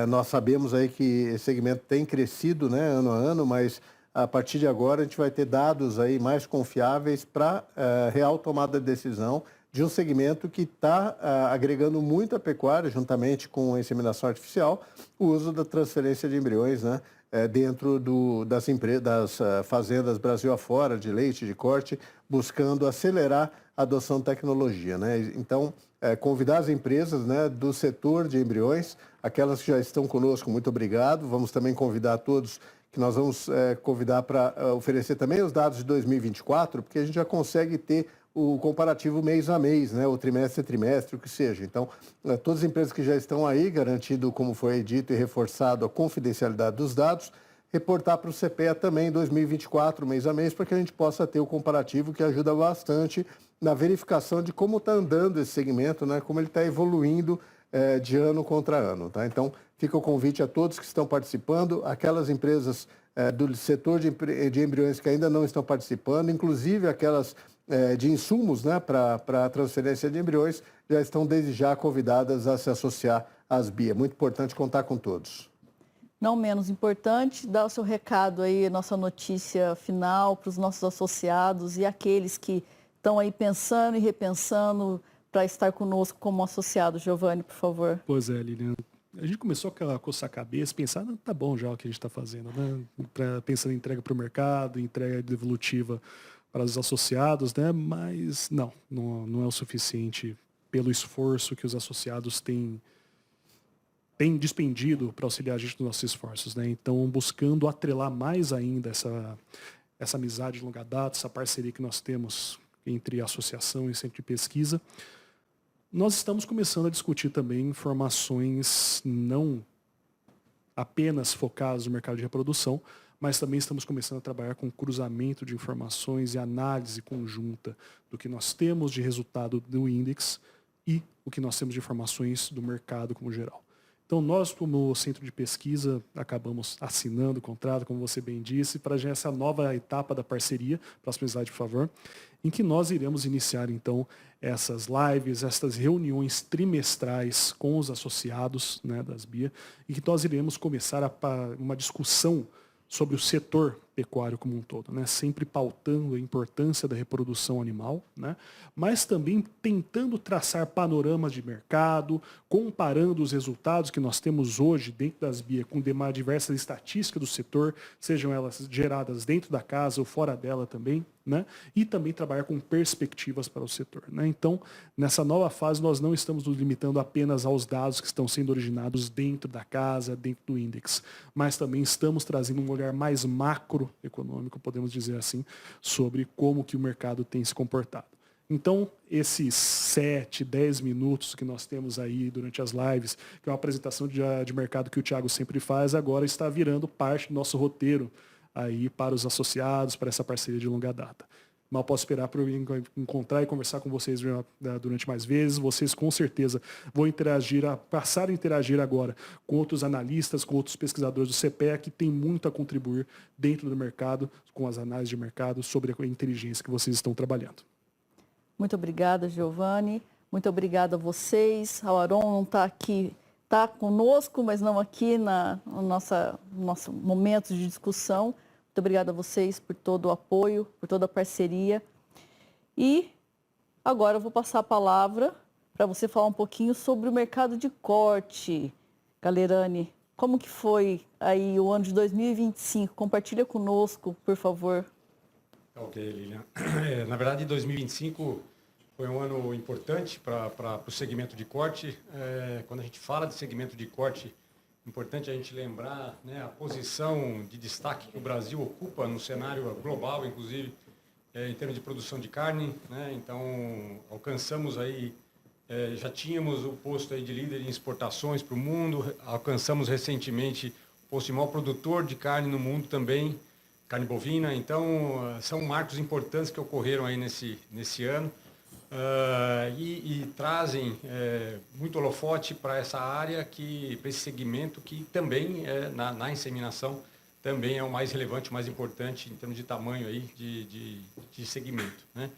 [SPEAKER 8] Nós sabemos aí que esse segmento tem crescido, né, ano a ano, mas a partir de agora a gente vai ter dados aí mais confiáveis para real tomada de decisão de um segmento que está agregando muito à pecuária, juntamente com a inseminação artificial, o uso da transferência de embriões, né? dentro das fazendas Brasil afora, de leite, de corte, buscando acelerar a adoção de tecnologia, né? Então, convidar as empresas, né, do setor de embriões, aquelas que já estão conosco, muito obrigado. Vamos também convidar todos, que nós vamos convidar para oferecer também os dados de 2024, porque a gente já consegue ter o comparativo mês a mês, né, o trimestre a trimestre, o que seja. Então, todas as empresas que já estão aí, garantido, como foi dito e reforçado, a confidencialidade dos dados, reportar para o CPEA também em 2024, mês a mês, para que a gente possa ter o comparativo, que ajuda bastante na verificação de como está andando esse segmento, né, como ele está evoluindo de ano contra ano. Tá? Então, fica o convite a todos que estão participando, aquelas empresas do setor de embriões que ainda não estão participando, inclusive aquelas de insumos, né, para a transferência de embriões, já estão desde já convidadas a se associar às BIA. Muito importante contar com todos.
[SPEAKER 1] Não menos importante, dar o seu recado aí, nossa notícia final para os nossos associados e aqueles que estão aí pensando e repensando para estar conosco como associado. Giovanni, por favor.
[SPEAKER 2] Pois é, Lilian. A gente começou a coçar a cabeça, pensar, tá bom já o que a gente está fazendo, né? Pensando em entrega para o mercado, entrega devolutiva para os associados, né? Mas não é o suficiente pelo esforço que os associados têm dispendido para auxiliar a gente nos nossos esforços, né? Então, buscando atrelar mais ainda essa amizade de longa data, essa parceria que nós temos entre a associação e o centro de pesquisa, nós estamos começando a discutir também informações não apenas focadas no mercado de reprodução, mas também estamos começando a trabalhar com cruzamento de informações e análise conjunta do que nós temos de resultado do Index e o que nós temos de informações do mercado como geral. Então, nós, como centro de pesquisa, acabamos assinando o contrato, como você bem disse, para já essa nova etapa da parceria, próximo slide, por favor, em que nós iremos iniciar, então, essas lives, essas reuniões trimestrais com os associados, né, das BIA, e que nós iremos começar uma discussão sobre o setor pecuário como um todo, né? Sempre pautando a importância da reprodução animal, né? Mas também tentando traçar panoramas de mercado, comparando os resultados que nós temos hoje dentro das BIA com diversas estatísticas do setor, sejam elas geradas dentro da casa ou fora dela também, né? E também trabalhar com perspectivas para o setor, né? Então, nessa nova fase, nós não estamos nos limitando apenas aos dados que estão sendo originados dentro da casa, dentro do Index, mas também estamos trazendo um olhar mais macroeconômico, podemos dizer assim, sobre como que o mercado tem se comportado. Então, esses 7, 10 minutos que nós temos aí durante as lives, que é uma apresentação de mercado que o Thiago sempre faz, agora está virando parte do nosso roteiro aí para os associados, para essa parceria de longa data. Mal posso esperar para eu encontrar e conversar com vocês durante mais vezes. Vocês, com certeza, vão passar a interagir agora com outros analistas, com outros pesquisadores do CPEA, que tem muito a contribuir dentro do mercado, com as análises de mercado, sobre a inteligência que vocês estão trabalhando.
[SPEAKER 1] Muito obrigada, Giovanni. Muito obrigada a vocês. O Aron não está aqui, está conosco, mas não aqui no nosso momento de discussão. Muito obrigada a vocês por todo o apoio, por toda a parceria. E agora eu vou passar a palavra para você falar um pouquinho sobre o mercado de corte. Galerani, como que foi aí o ano de 2025? Compartilha conosco, por favor.
[SPEAKER 5] Ok, Lilian. Na verdade, 2025 foi um ano importante para o segmento de corte. Quando a gente fala de segmento de corte, é importante a gente lembrar, né, a posição de destaque que o Brasil ocupa no cenário global, inclusive em termos de produção de carne, né? Então, alcançamos aí, já tínhamos o posto aí de líder em exportações para o mundo, alcançamos recentemente o posto de maior produtor de carne no mundo também, carne bovina. Então, são marcos importantes que ocorreram aí nesse ano. E trazem muito holofote para essa área, para esse segmento que também, na inseminação, também é o mais relevante, o mais importante em termos de tamanho aí, de segmento, né?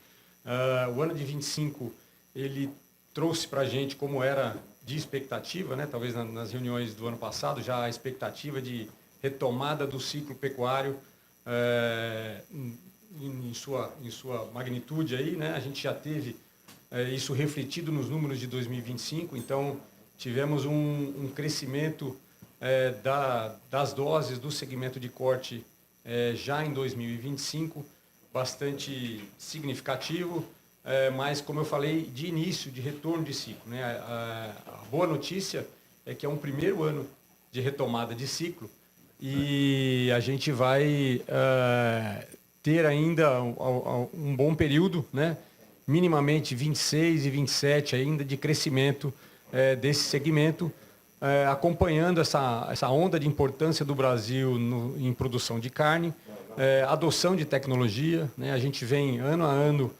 [SPEAKER 5] O ano de 25, ele trouxe para a gente, como era de expectativa, né? Talvez nas reuniões do ano passado, já a expectativa de retomada do ciclo pecuário em sua magnitude aí, né? A gente já teve isso refletido nos números de 2025, então tivemos um crescimento das doses do segmento de corte já em 2025, bastante significativo, mas, como eu falei, de início, de retorno de ciclo, né? A boa notícia é que é um primeiro ano de retomada de ciclo e a gente vai ter ainda um bom período, né? Minimamente 26 e 27 ainda de crescimento desse segmento, acompanhando essa onda de importância do Brasil em produção de carne, adoção de tecnologia, né? A gente vem ano a ano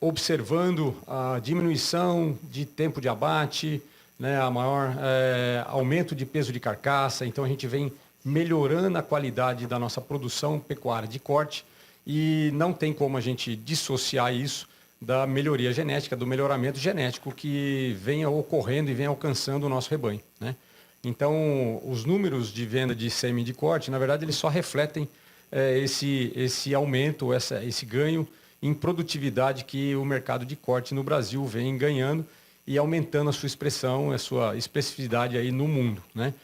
[SPEAKER 5] observando a diminuição de tempo de abate, né? A maior aumento de peso de carcaça, então a gente vem melhorando a qualidade da nossa produção pecuária de corte e não tem como a gente dissociar isso da melhoria genética, do melhoramento genético que vem ocorrendo e vem alcançando o nosso rebanho, né? Então, os números de venda de sêmen de corte, na verdade, eles só refletem esse aumento, esse ganho em produtividade que o mercado de corte no Brasil vem ganhando e aumentando a sua expressão, a sua expressividade aí no mundo, né?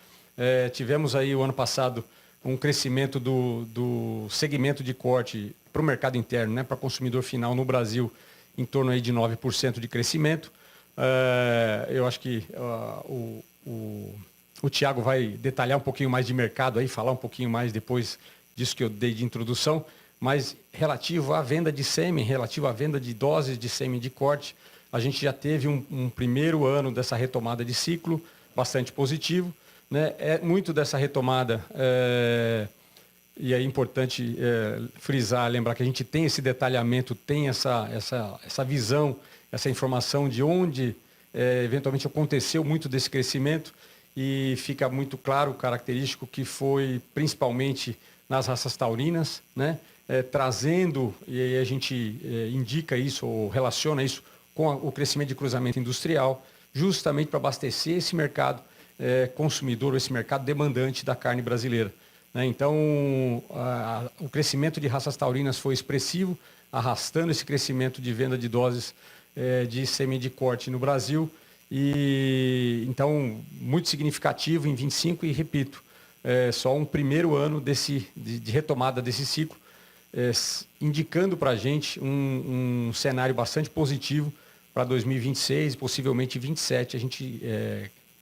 [SPEAKER 5] Tivemos aí o ano passado um crescimento do segmento de corte para o mercado interno, né, para consumidor final no Brasil, em torno aí de 9% de crescimento. Eu acho que o Thiago vai detalhar um pouquinho mais de mercado aí, falar um pouquinho mais depois disso que eu dei de introdução, mas relativo à venda de sêmen, relativo à venda de doses de sêmen de corte, a gente já teve um primeiro ano dessa retomada de ciclo bastante positivo, né? Muito dessa retomada, e é importante frisar, lembrar que a gente tem esse detalhamento, tem essa visão, essa informação de onde eventualmente aconteceu muito desse crescimento e fica muito claro, característico, que foi principalmente nas raças taurinas, né? Trazendo, e aí a gente indica isso ou relaciona isso com o crescimento de cruzamento industrial, justamente para abastecer esse mercado consumidor, esse mercado demandante da carne brasileira, né? Então, o crescimento de raças taurinas foi expressivo, arrastando esse crescimento de venda de doses de sêmen de corte no Brasil. E então, muito significativo em 25 e, repito, só um primeiro ano de retomada desse ciclo, indicando para a gente um cenário bastante positivo para 2026 e possivelmente 2027, a gente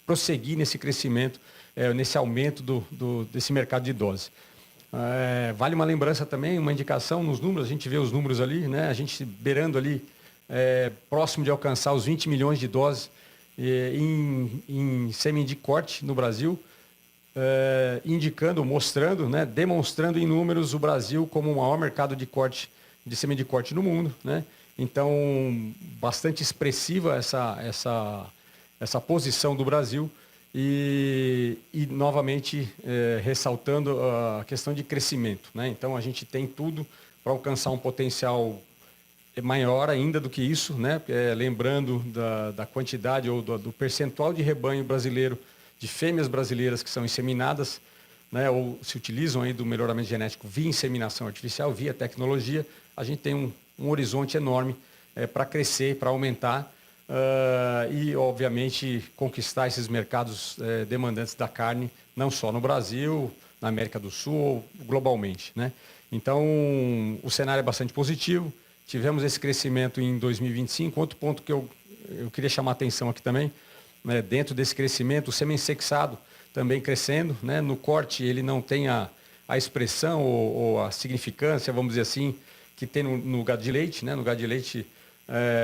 [SPEAKER 5] prosseguir nesse crescimento, nesse aumento desse mercado de dose. Vale uma lembrança também, uma indicação nos números, a gente vê os números ali, né? A gente beirando ali, próximo de alcançar os 20 milhões de doses em sêmen de corte no Brasil, indicando, mostrando, né? Demonstrando em números o Brasil como o maior mercado de corte, de sêmen de corte no mundo, né? Então, bastante expressiva essa posição do Brasil e novamente, ressaltando a questão de crescimento, né? Então, a gente tem tudo para alcançar um potencial maior ainda do que isso, né? Lembrando da quantidade ou do percentual de rebanho brasileiro, de fêmeas brasileiras que são inseminadas, né? Ou se utilizam aí do melhoramento genético via inseminação artificial, via tecnologia, a gente tem um horizonte enorme para crescer, para aumentar e, obviamente, conquistar esses mercados demandantes da carne, não só no Brasil, na América do Sul, globalmente, né? Então, o cenário é bastante positivo. Tivemos esse crescimento em 2025. Outro ponto que eu queria chamar a atenção aqui também, né, dentro desse crescimento, o sêmen sexado também crescendo, né? No corte ele não tem a expressão ou a significância, vamos dizer assim, que tem no gado de leite, né? No gado de leite,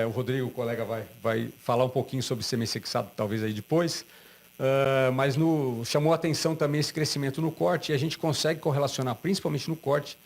[SPEAKER 5] o Rodrigo, o colega, vai falar um pouquinho sobre sêmen sexado, talvez aí depois, mas chamou a atenção também esse crescimento no corte, e a gente consegue correlacionar, principalmente no corte,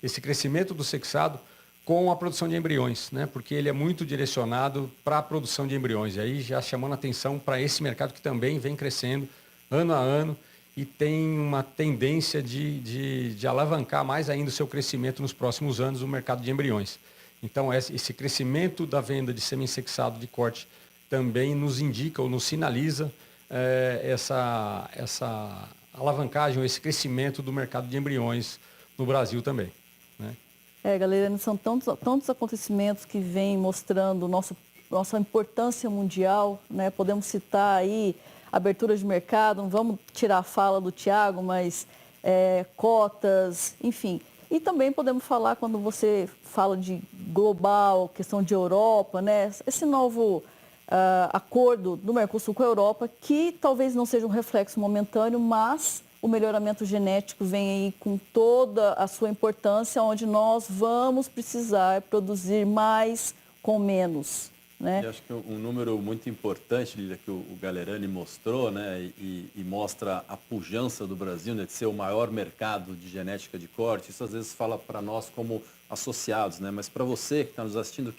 [SPEAKER 5] esse crescimento do sexado com a produção de embriões, né? Porque ele é muito direcionado para a produção de embriões. E aí já chamando a atenção para esse mercado que também vem crescendo ano a ano e tem uma tendência de alavancar mais ainda o seu crescimento nos próximos anos no mercado de embriões. Então, esse crescimento da venda de sêmen sexado de corte também nos indica ou nos sinaliza essa alavancagem, esse crescimento do mercado de embriões no Brasil também, né?
[SPEAKER 1] Galera, são tantos acontecimentos que vêm mostrando nossa importância mundial, né? Podemos citar aí abertura de mercado, não vamos tirar a fala do Thiago, mas cotas, enfim. E também podemos falar, quando você fala de global, questão de Europa, né? Esse novo acordo do Mercosul com a Europa, que talvez não seja um reflexo momentâneo, mas o melhoramento genético vem aí com toda a sua importância, onde nós vamos precisar produzir mais com menos. Né?
[SPEAKER 3] Eu acho que um número muito importante, Lília, que o Galerani mostrou, né, e mostra a pujança do Brasil, né, de ser o maior mercado de genética de corte. Isso às vezes fala para nós como associados, né, mas para você que está nos assistindo,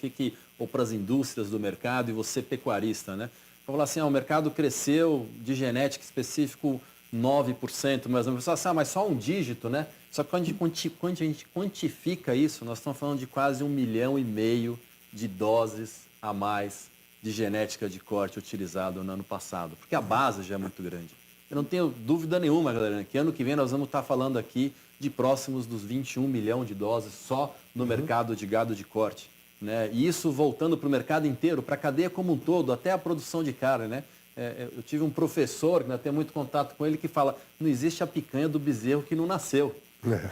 [SPEAKER 3] ou para as indústrias do mercado e você pecuarista, né? Vou falar assim, o mercado cresceu de genética específico 9%, mais ou menos. Mas só um dígito, né? Só que quando a gente quantifica isso, nós estamos falando de quase 1,5 milhão de doses a mais de genética de corte utilizado no ano passado, porque a base já é muito grande. Eu não tenho dúvida nenhuma, galera, que ano que vem nós vamos estar falando aqui de próximos dos 21 milhões de doses só no mercado de gado de corte. Né? E isso voltando para o mercado inteiro, para a cadeia como um todo, até a produção de carne. Né? Eu tive um professor, que ainda tenho muito contato com ele, que fala, não existe a picanha do bezerro que não nasceu.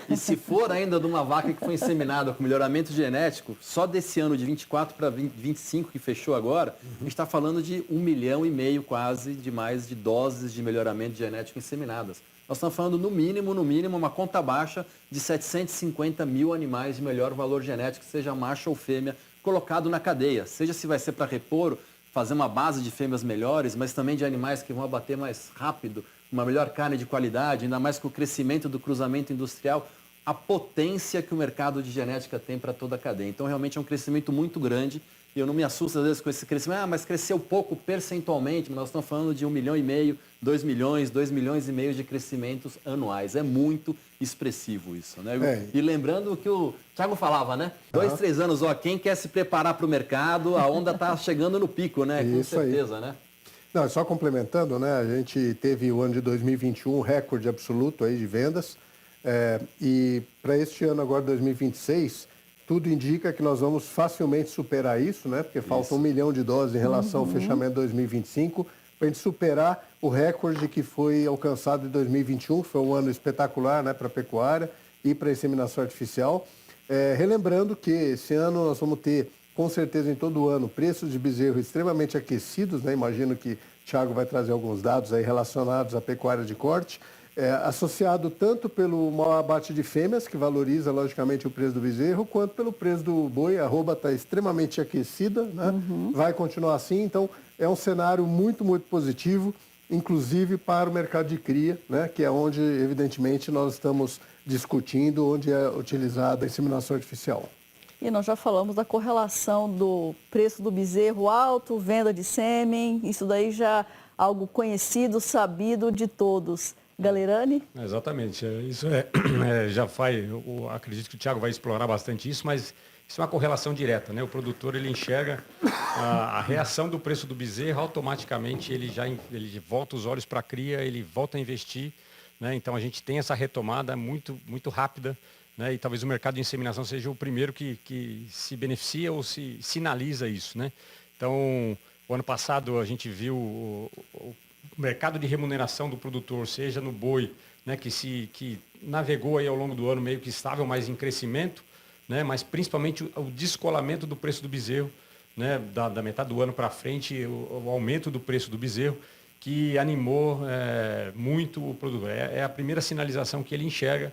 [SPEAKER 3] E se for ainda de uma vaca que foi inseminada com melhoramento genético, só desse ano de 24 para 25 que fechou agora, a gente está falando de 1,5 milhão quase de mais de doses de melhoramento genético inseminadas. Nós estamos falando no mínimo, uma conta baixa de 750 mil animais de melhor valor genético, seja macho ou fêmea, colocado na cadeia. Seja se vai ser para repor, fazer uma base de fêmeas melhores, mas também de animais que vão abater mais rápido, uma melhor carne de qualidade, ainda mais com o crescimento do cruzamento industrial, a potência que o mercado de genética tem para toda a cadeia. Então, realmente é um crescimento muito grande e eu não me assusto às vezes com esse crescimento, mas cresceu pouco percentualmente, mas nós estamos falando de 1,5 milhão, 2 milhões, 2,5 milhões de crescimentos anuais. É muito expressivo isso, né? E lembrando que o Thiago falava, né? 2, 3 anos, quem quer se preparar para o mercado, a onda está chegando no pico, né? Com certeza, né?
[SPEAKER 8] Não, só complementando, né? A gente teve o ano de 2021 um recorde absoluto aí de vendas e para este ano agora, 2026, tudo indica que nós vamos facilmente superar isso, né? Porque falta 1 milhão de doses em relação ao fechamento de 2025, para a gente superar o recorde que foi alcançado em 2021, que foi um ano espetacular, né, para a pecuária e para a inseminação artificial. Relembrando que esse ano nós vamos ter, com certeza em todo ano, preços de bezerro extremamente aquecidos, né? Imagino que o Thiago vai trazer alguns dados aí relacionados à pecuária de corte, associado tanto pelo maior abate de fêmeas, que valoriza logicamente o preço do bezerro, quanto pelo preço do boi. A arroba está extremamente aquecida, né? Vai continuar assim, então é um cenário muito, muito positivo, inclusive para o mercado de cria, né? Que é onde, evidentemente, nós estamos discutindo, onde é utilizada a inseminação artificial.
[SPEAKER 1] E nós já falamos da correlação do preço do bezerro alto, venda de sêmen, isso daí já algo conhecido, sabido de todos. Galerani?
[SPEAKER 5] Exatamente, isso já eu acredito que o Thiago vai explorar bastante isso, mas isso é uma correlação direta, né? O produtor, ele enxerga a reação do preço do bezerro, automaticamente ele volta os olhos para a cria, ele volta a investir, né? Então a gente tem essa retomada muito, muito rápida, né? E talvez o mercado de inseminação seja o primeiro que se beneficia ou se sinaliza isso, né? Então, o ano passado a gente viu o mercado de remuneração do produtor, seja no boi, né, que navegou aí ao longo do ano meio que estável, mas em crescimento, né, mas principalmente o descolamento do preço do bezerro, né, da metade do ano para frente, o aumento do preço do bezerro, que animou muito o produtor. É a primeira sinalização que ele enxerga,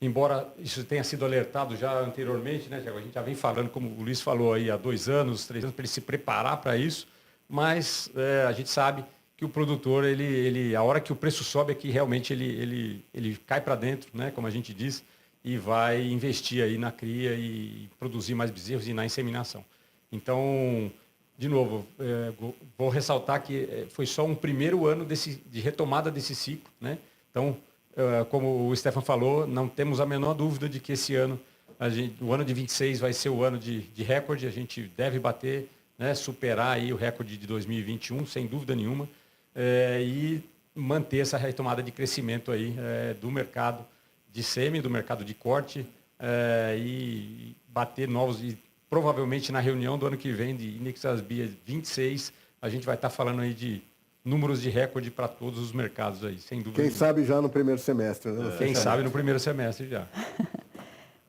[SPEAKER 5] embora isso tenha sido alertado já anteriormente, né, Thiago? A gente já vem falando, como o Luiz falou aí, há 2 anos, 3 anos, para ele se preparar para isso, mas a gente sabe que o produtor, a hora que o preço sobe é que realmente ele cai para dentro, né, como a gente diz, e vai investir aí na cria e produzir mais bezerros e na inseminação. Então, de novo, vou ressaltar que foi só um primeiro ano de retomada desse ciclo, né? Então, como o Stefan falou, não temos a menor dúvida de que esse ano, o ano de 26 vai ser o ano de recorde, a gente deve bater, né, superar aí o recorde de 2021, sem dúvida nenhuma, e manter essa retomada de crescimento aí do mercado de sêmen, do mercado de corte, e bater novos, e provavelmente na reunião do ano que vem de Index Asbia 26, a gente vai estar falando aí de números de recorde para todos os mercados aí, sem dúvida.
[SPEAKER 8] Quem sabe já no primeiro semestre, né?
[SPEAKER 5] Quem sabe no primeiro semestre já.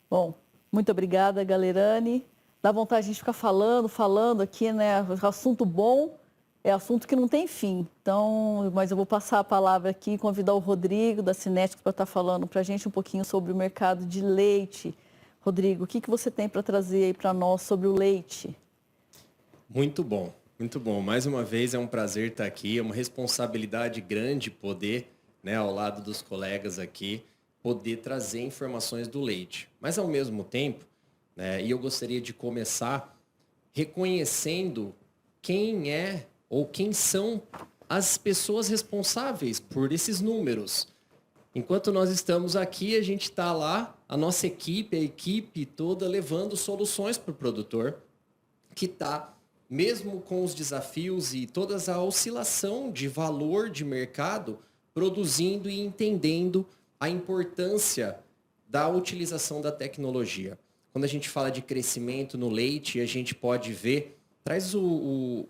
[SPEAKER 1] Bom, muito obrigada, Galerani. Dá vontade de a gente ficar falando aqui, né? Assunto bom é assunto que não tem fim. Então, mas eu vou passar a palavra aqui e convidar o Rodrigo, da Cinéticos, para estar falando para a gente um pouquinho sobre o mercado de leite. Rodrigo, o que você tem para trazer aí para nós sobre o leite?
[SPEAKER 6] Muito bom, muito bom. Mais uma vez é um prazer estar aqui, é uma responsabilidade grande poder, né, ao lado dos colegas aqui, poder trazer informações do leite. Mas, ao mesmo tempo, né, e eu gostaria de começar reconhecendo quem é ou quem são as pessoas responsáveis por esses números. Enquanto nós estamos aqui, a gente está lá, a nossa equipe, a equipe toda levando soluções para o produtor, que está, mesmo com os desafios e toda a oscilação de valor de mercado, produzindo e entendendo a importância da utilização da tecnologia. Quando a gente fala de crescimento no leite, a gente pode ver. Traz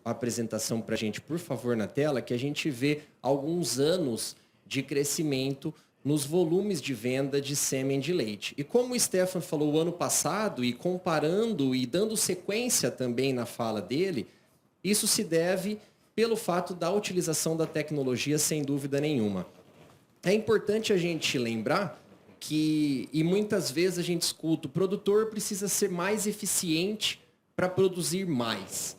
[SPEAKER 6] a apresentação para a gente, por favor, na tela, que a gente vê alguns anos de crescimento nos volumes de venda de sêmen de leite. E como o Stefan falou o ano passado, e comparando e dando sequência também na fala dele, isso se deve pelo fato da utilização da tecnologia, sem dúvida nenhuma. É importante a gente lembrar que, e muitas vezes a gente escuta, o produtor precisa ser mais eficiente para produzir mais,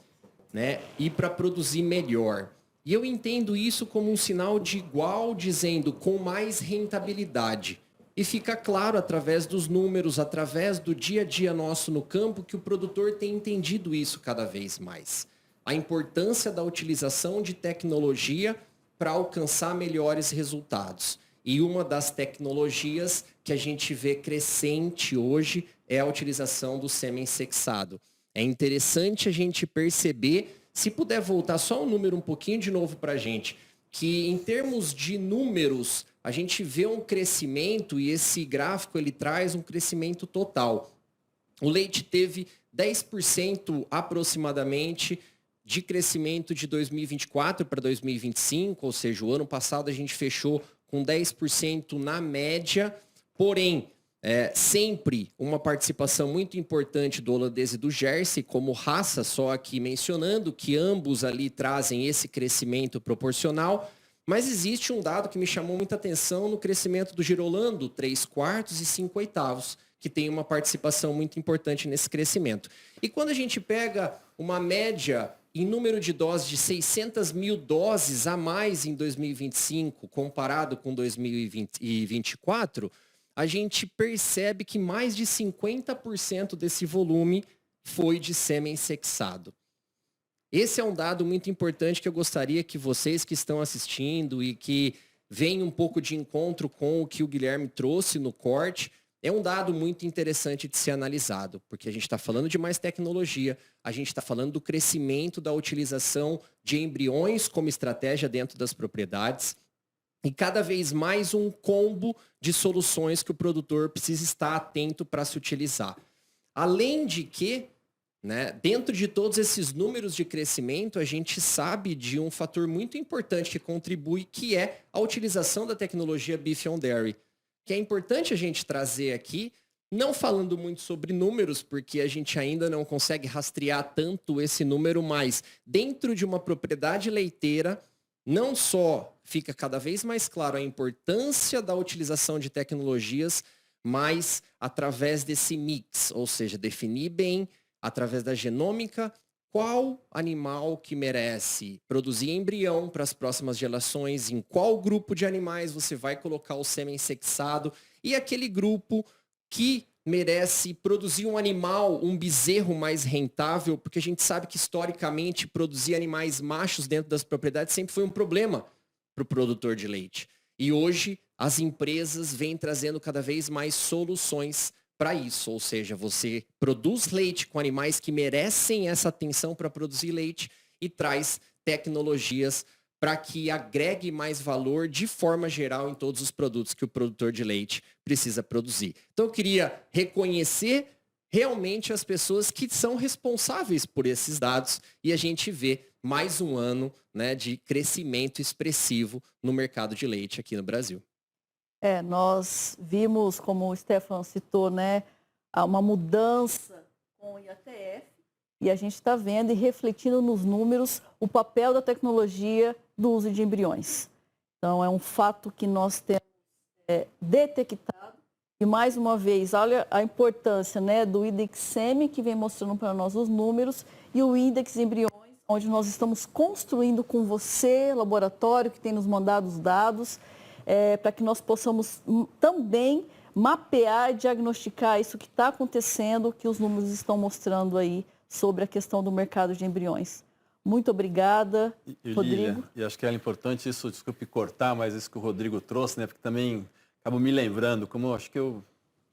[SPEAKER 6] né? E para produzir melhor. E eu entendo isso como um sinal de igual, dizendo com mais rentabilidade. E fica claro através dos números, através do dia a dia nosso no campo, que o produtor tem entendido isso cada vez mais. A importância da utilização de tecnologia para alcançar melhores resultados. E uma das tecnologias que a gente vê crescente hoje é a utilização do sêmen sexado. É interessante a gente perceber, se puder voltar só o número um pouquinho de novo para a gente, que em termos de números, a gente vê um crescimento e esse gráfico ele traz um crescimento total. O leite teve 10% aproximadamente de crescimento de 2024 para 2025, ou seja, o ano passado a gente fechou com 10% na média, porém, sempre uma participação muito importante do holandês e do Jersey como raça, só aqui mencionando que ambos ali trazem esse crescimento proporcional, mas existe um dado que me chamou muita atenção no crescimento do Girolando, 3/4 e 5/8, que tem uma participação muito importante nesse crescimento. E quando a gente pega uma média em número de doses de 600 mil doses a mais em 2025, comparado com 2024, a gente percebe que mais de 50% desse volume foi de sêmen sexado. Esse é um dado muito importante que eu gostaria que vocês que estão assistindo e que veem um pouco de encontro com o que o Guilherme trouxe no corte, é um dado muito interessante de ser analisado, porque a gente está falando de mais tecnologia, a gente está falando do crescimento da utilização de embriões como estratégia dentro das propriedades, e cada vez mais um combo de soluções que o produtor precisa estar atento para se utilizar. Além de que, né, dentro de todos esses números de crescimento, a gente sabe de um fator muito importante que contribui, que é a utilização da tecnologia Beef on Dairy, que é importante a gente trazer aqui, não falando muito sobre números, porque a gente ainda não consegue rastrear tanto esse número, mas dentro de uma propriedade leiteira, não só fica cada vez mais claro a importância da utilização de tecnologias, mas através desse mix, ou seja, definir bem, através da genômica, qual animal que merece produzir embrião para as próximas gerações, em qual grupo de animais você vai colocar o sêmen sexado, e aquele grupo que merece produzir um animal, um bezerro mais rentável, porque a gente sabe que historicamente produzir animais machos dentro das propriedades sempre foi um problema para o produtor de leite. E hoje as empresas vêm trazendo cada vez mais soluções para isso, ou seja, você produz leite com animais que merecem essa atenção para produzir leite e traz tecnologias para que agregue mais valor de forma geral em todos os produtos que o produtor de leite precisa produzir. Então eu queria reconhecer realmente as pessoas que são responsáveis por esses dados e a gente vê mais um ano, né, de crescimento expressivo no mercado de leite aqui no Brasil.
[SPEAKER 1] Nós vimos, como o Stefan citou, né, uma mudança com o IATF e a gente está vendo e refletindo nos números o papel da tecnologia do uso de embriões. Então, é um fato que nós temos detectado e, mais uma vez, olha a importância, né, do INDEX-SEMI, que vem mostrando para nós os números, e o Índex Embriões, onde nós estamos construindo com você, laboratório, que tem nos mandado os dados, para que nós possamos também mapear, diagnosticar isso que está acontecendo, que os números estão mostrando aí sobre a questão do mercado de embriões. Muito obrigada, Rodrigo.
[SPEAKER 3] E acho que era importante isso, desculpe cortar, mas isso que o Rodrigo trouxe, né? Porque também acabo me lembrando, como eu acho que eu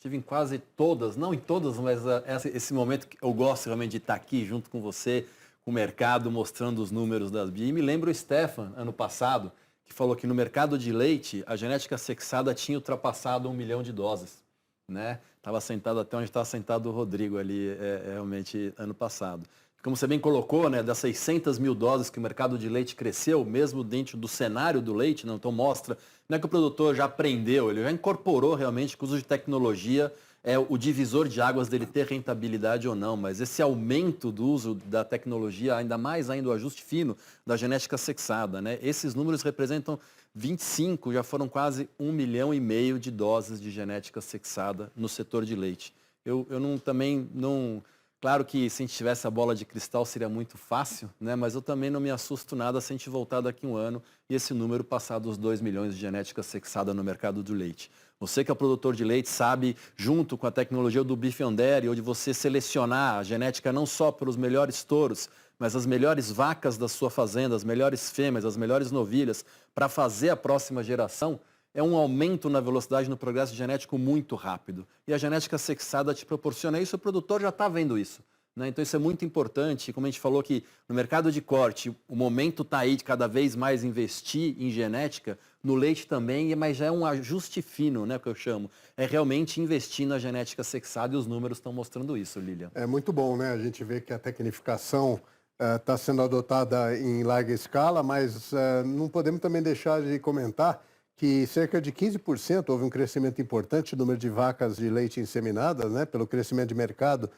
[SPEAKER 3] tive em quase todas, não em todas, mas esse momento que eu gosto realmente de estar aqui junto com você, com o mercado, mostrando os números das BIA. E me lembro o Stefan, ano passado, que falou que no mercado de leite, a genética sexada tinha ultrapassado 1 milhão de doses, né? Estava sentado até onde estava sentado o Rodrigo ali, realmente, ano passado. Como você bem colocou, né, das 600 mil doses que o mercado de leite cresceu, mesmo dentro do cenário do leite, não? Então mostra, não é que o produtor já aprendeu, ele já incorporou realmente que o uso de tecnologia é o divisor de águas dele ter rentabilidade ou não, mas esse aumento do uso da tecnologia, ainda mais ainda o ajuste fino da genética sexada, né? Esses números representam 25, já foram quase 1,5 milhão de doses de genética sexada no setor de leite. Eu também não... Claro que se a gente tivesse a bola de cristal seria muito fácil, né? Mas eu também não me assusto nada se a gente voltar daqui um ano e esse número passar dos 2 milhões de genética sexada no mercado do leite. Você que é produtor de leite sabe, junto com a tecnologia do Beef on Dairy, onde você selecionar a genética não só pelos melhores touros, mas as melhores vacas da sua fazenda, as melhores fêmeas, as melhores novilhas, para fazer a próxima geração, é um aumento na velocidade no progresso genético muito rápido. E a genética sexada te proporciona isso, o produtor já está vendo isso, né? Então isso é muito importante, como a gente falou que no mercado de corte, o momento está aí de cada vez mais investir em genética, no leite também, mas já é um ajuste fino, né, que eu chamo. É realmente investir na genética sexada e os números estão mostrando isso, Lilian.
[SPEAKER 8] É muito bom, né? A gente vê que a tecnificação está sendo adotada em larga escala, mas não podemos também deixar de comentar que cerca de 15% houve um crescimento importante no número de vacas de leite inseminadas, né? Pelo crescimento de mercado.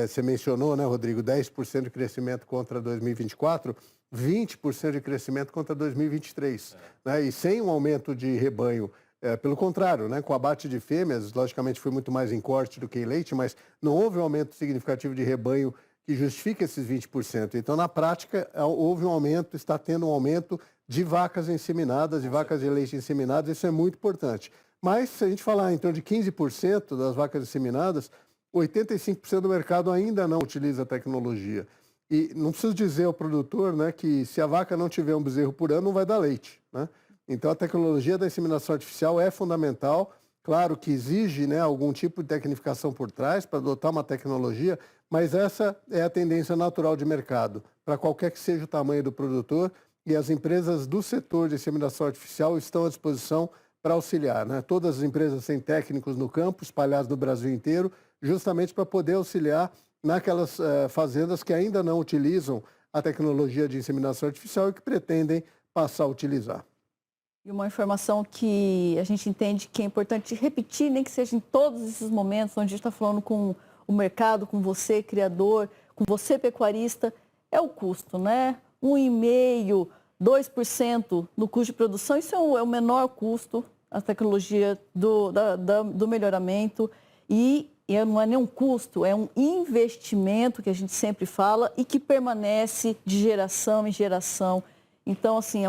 [SPEAKER 8] Você mencionou, né, Rodrigo, 10% de crescimento contra 2024, 20% de crescimento contra 2023. Né? E sem um aumento de rebanho, pelo contrário, né, com o abate de fêmeas, logicamente foi muito mais em corte do que em leite, mas não houve um aumento significativo de rebanho que justifique esses 20%. Então, na prática, houve um aumento, está tendo um aumento de vacas inseminadas, de vacas de leite inseminadas, isso é muito importante. Mas, se a gente falar em torno de 15% das vacas inseminadas, 85% do mercado ainda não utiliza a tecnologia. E não preciso dizer ao produtor, né, que se a vaca não tiver um bezerro por ano, não vai dar leite, né? Então, a tecnologia da inseminação artificial é fundamental. Claro que exige, né, algum tipo de tecnificação por trás para adotar uma tecnologia, mas essa é a tendência natural de mercado, para qualquer que seja o tamanho do produtor, e as empresas do setor de inseminação artificial estão à disposição para auxiliar, né? Todas as empresas têm técnicos no campo, espalhados no Brasil inteiro, justamente para poder auxiliar naquelas fazendas que ainda não utilizam a tecnologia de inseminação artificial e que pretendem passar a utilizar.
[SPEAKER 1] E uma informação que a gente entende que é importante repetir, nem que seja em todos esses momentos onde a gente está falando com o mercado, com você, criador, com você, pecuarista, é o custo, né? 1,5%, 2% no custo de produção, isso é o menor custo, a tecnologia do melhoramento, e não é nem um custo, é um investimento que a gente sempre fala e que permanece de geração em geração. Então, assim,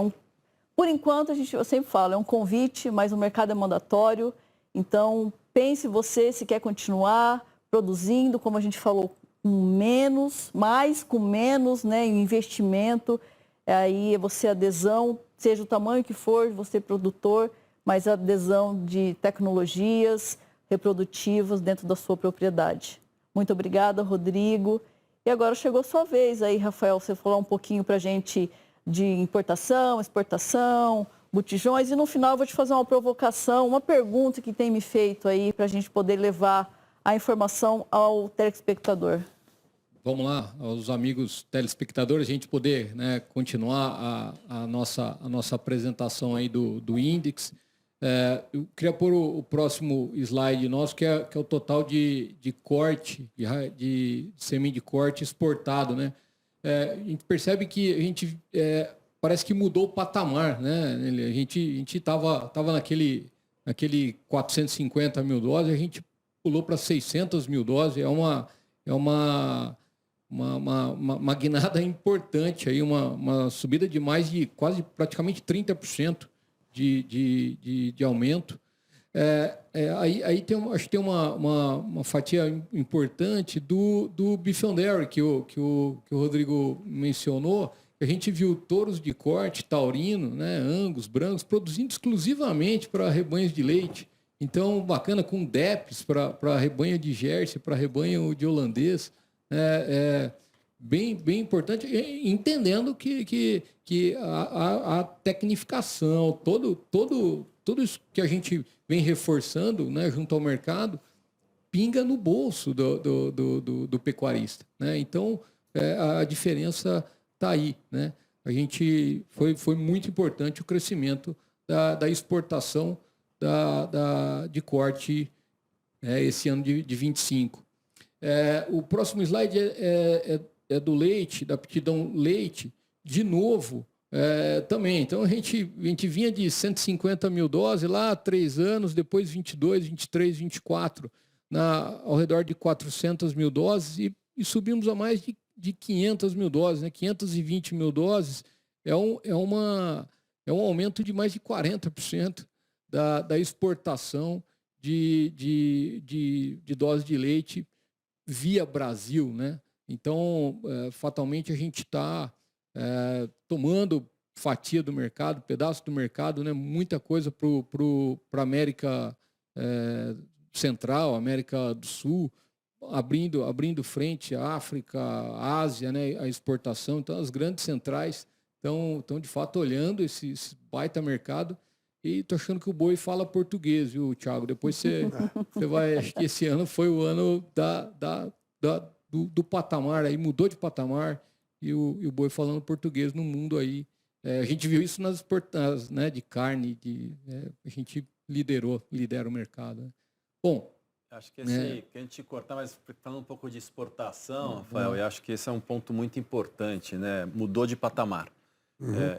[SPEAKER 1] por enquanto, eu sempre falo, é um convite, mas o mercado é mandatório. Então, pense você se quer continuar produzindo, como a gente falou, com menos, mais com menos, né, investimento. Aí você adesão, seja o tamanho que for, você produtor, mas adesão de tecnologias reprodutivas dentro da sua propriedade. Muito obrigada, Rodrigo. E agora chegou a sua vez aí, Rafael, você falar um pouquinho para a gente de importação, exportação, botijões. E no final eu vou te fazer uma provocação, uma pergunta que tem me feito aí para a gente poder levar a informação ao telespectador.
[SPEAKER 7] vamos lá, aos amigos telespectadores, a gente poder, né, continuar a nossa apresentação aí do Index. Eu queria pôr o próximo slide nosso, que é o total de corte, de sêmen de corte exportado, né? A gente percebe que a gente parece que mudou o patamar, né? A gente estava naquele 450 mil doses, a gente pulou para 600 mil doses, é uma guinada importante, aí, uma subida de mais de quase praticamente 30% de aumento. Aí acho que tem uma fatia importante do Beef on Dairy, que o Rodrigo mencionou. A gente viu touros de corte, taurino, né, Angus, brancos, produzindo exclusivamente para rebanhos de leite. Então, bacana, com DEPs para rebanho de Jersey, para rebanho de holandês. Bem importante, entendendo que a tecnificação, tudo isso que a gente vem reforçando, né, junto ao mercado, pinga no bolso do pecuarista, né? Então, a diferença está aí, né? A gente foi muito importante o crescimento da exportação de corte esse ano de 25. O próximo slide é do leite, da aptidão leite, de novo, também. Então, a gente vinha de 150 mil doses lá há 3 anos, depois 22, 23, 24, ao redor de 400 mil doses, e subimos a mais de 500 mil doses, né? 520 mil doses é um aumento de mais de 40% da exportação de doses de leite via Brasil, né? Então, fatalmente, a gente está tomando fatia do mercado, pedaço do mercado, né? Muita coisa para a América Central, América do Sul, abrindo frente à África, à Ásia, né? A exportação. Então, as grandes centrais estão de fato olhando esse baita mercado. E estou achando que o boi fala português, viu, Thiago? Depois você vai... Acho que esse ano foi o ano do patamar, aí mudou de patamar, e o boi falando português no mundo aí. A gente viu isso nas exportações, né, de carne, a gente lidera o mercado, né? Bom...
[SPEAKER 3] Acho que que a gente cortar, mas falando um pouco de exportação, Rafael, eu acho que esse é um ponto muito importante, né? Mudou de patamar.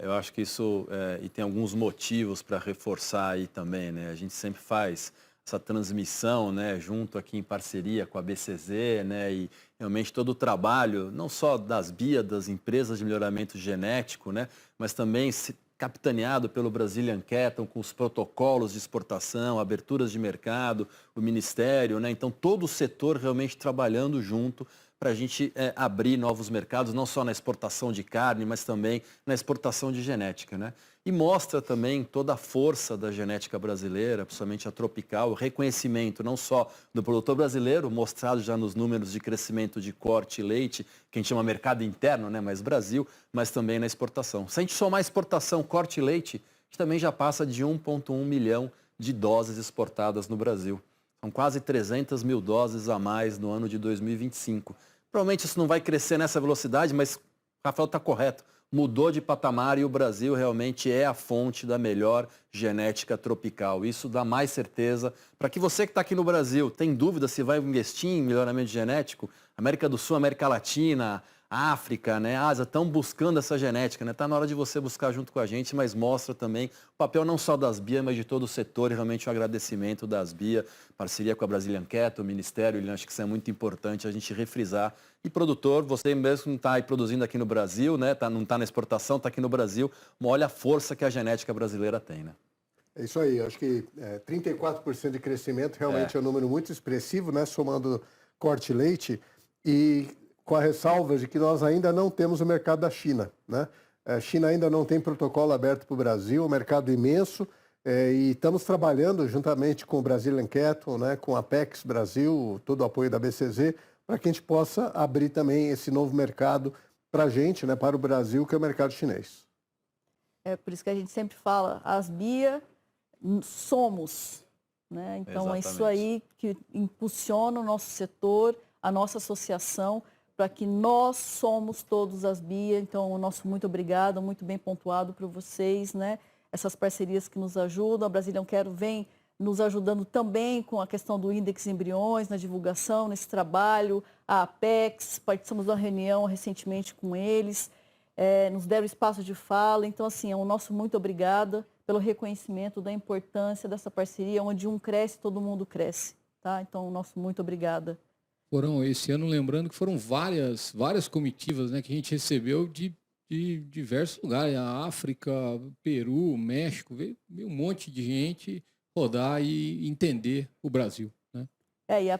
[SPEAKER 3] Eu acho que isso, e tem alguns motivos para reforçar aí também, né? A gente sempre faz essa transmissão, né, junto aqui em parceria com a BCZ, né, e realmente todo o trabalho, não só das BIA, das empresas de melhoramento genético, né, mas também capitaneado pelo Brazilian Cattle, com os protocolos de exportação, aberturas de mercado, o Ministério, né, então todo o setor realmente trabalhando junto para a gente abrir novos mercados, não só na exportação de carne, mas também na exportação de genética, né? E mostra também toda a força da genética brasileira, principalmente a tropical, o reconhecimento não só do produtor brasileiro, mostrado já nos números de crescimento de corte e leite, que a gente chama mercado interno, né, mas Brasil, mas também na exportação. Se a gente somar exportação, corte e leite, a gente também já passa de 1,1 milhão de doses exportadas no Brasil. São quase 300 mil doses a mais no ano de 2025. Provavelmente isso não vai crescer nessa velocidade, mas o Rafael está correto. Mudou de patamar e o Brasil realmente é a fonte da melhor genética tropical. Isso dá mais certeza. Para que você que está aqui no Brasil tem dúvida se vai investir em melhoramento genético, América do Sul, América Latina, África, né, Ásia, estão buscando essa genética, né? Está na hora de você buscar junto com a gente, mas mostra também o papel não só das BIA, mas de todo o setor, e realmente o agradecimento das BIA, parceria com a Brazilian Cattle, o Ministério, eu acho que isso é muito importante a gente refrisar. E produtor, você mesmo não está aí produzindo aqui no Brasil, né? Não está na exportação, está aqui no Brasil, olha a força que a genética brasileira tem, né?
[SPEAKER 8] É isso aí, acho que 34% de crescimento realmente é um número muito expressivo, né? Somando corte e leite, e com a ressalva de que nós ainda não temos o mercado da China, né? A China ainda não tem protocolo aberto para o Brasil, um mercado imenso, e estamos trabalhando juntamente com o Brazilian Cattle, né, com a Apex Brasil, todo o apoio da BCZ, para que a gente possa abrir também esse novo mercado para a gente, né, para o Brasil, que é o mercado chinês. É
[SPEAKER 1] por isso que a gente sempre fala, as BIA somos, né? Então é isso aí que impulsiona o nosso setor, a nossa associação, para que nós somos todos as BIA. Então, o nosso muito obrigado, muito bem pontuado por vocês, né? Essas parcerias que nos ajudam. A Brasilian Quero vem nos ajudando também com a questão do índice embriões, na divulgação, nesse trabalho. A Apex, participamos de uma reunião recentemente com eles, nos deram espaço de fala. Então, assim, é o nosso muito obrigada pelo reconhecimento da importância dessa parceria, onde um cresce, todo mundo cresce, tá? Então, o nosso muito obrigada.
[SPEAKER 7] Foram, esse ano, lembrando que foram várias comitivas, né, que a gente recebeu de diversos lugares, a África, Peru, México, veio um monte de gente rodar e entender o Brasil, né?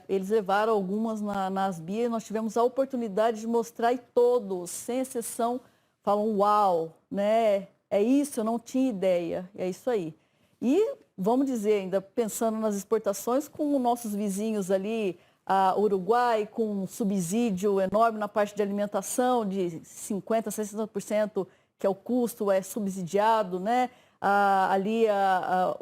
[SPEAKER 1] Eles levaram algumas nas BIA e nós tivemos a oportunidade de mostrar e todos, sem exceção, falam uau, né? É isso, eu não tinha ideia, é isso aí. E, vamos dizer, ainda pensando nas exportações com os nossos vizinhos ali, a Uruguai, com um subsídio enorme na parte de alimentação, de 50%, 60%, que é o custo, é subsidiado, né? Ali a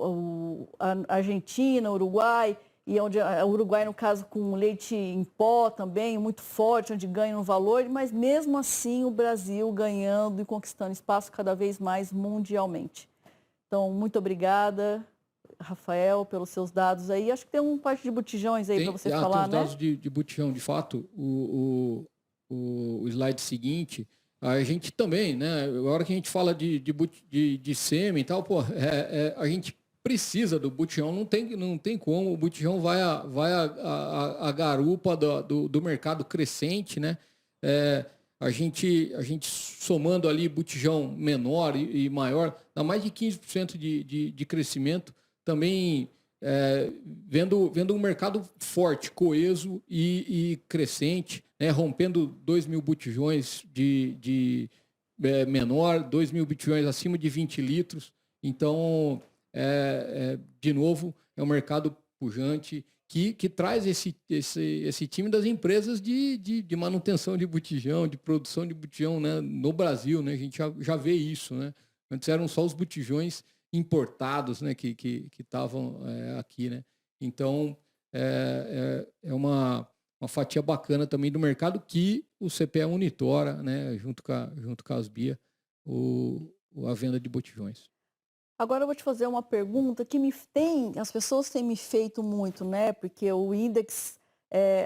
[SPEAKER 1] Argentina, Uruguai, e onde o Uruguai, no caso, com leite em pó também, muito forte, onde ganha no valor, mas mesmo assim o Brasil ganhando e conquistando espaço cada vez mais mundialmente. Então, muito obrigada, Rafael, pelos seus dados aí. Acho que tem um parte de botijões aí para você falar,
[SPEAKER 7] tem os
[SPEAKER 1] né?
[SPEAKER 7] dados de botijão, de fato, o slide seguinte, a gente também, né, agora que a gente fala de sêmen e tal, pô, a gente precisa do botijão, não tem como, o botijão vai a garupa do mercado crescente, né? A gente somando ali botijão menor e maior, dá mais de 15% de crescimento, também vendo um mercado forte, coeso e crescente, né, rompendo 2.000 botijões de menor, 2.000 botijões acima de 20 litros. Então, de novo, é um mercado pujante que traz esse time das empresas de manutenção de botijão, de produção de botijão, né, no Brasil, né? A gente já vê isso, né? Antes eram só os botijões importados, né, que estavam aqui, né? Então, é uma fatia bacana também do mercado que o CPE monitora, né, junto com a Asbia, a venda de botijões.
[SPEAKER 1] Agora eu vou te fazer uma pergunta que as pessoas têm me feito muito, né? Porque o índice,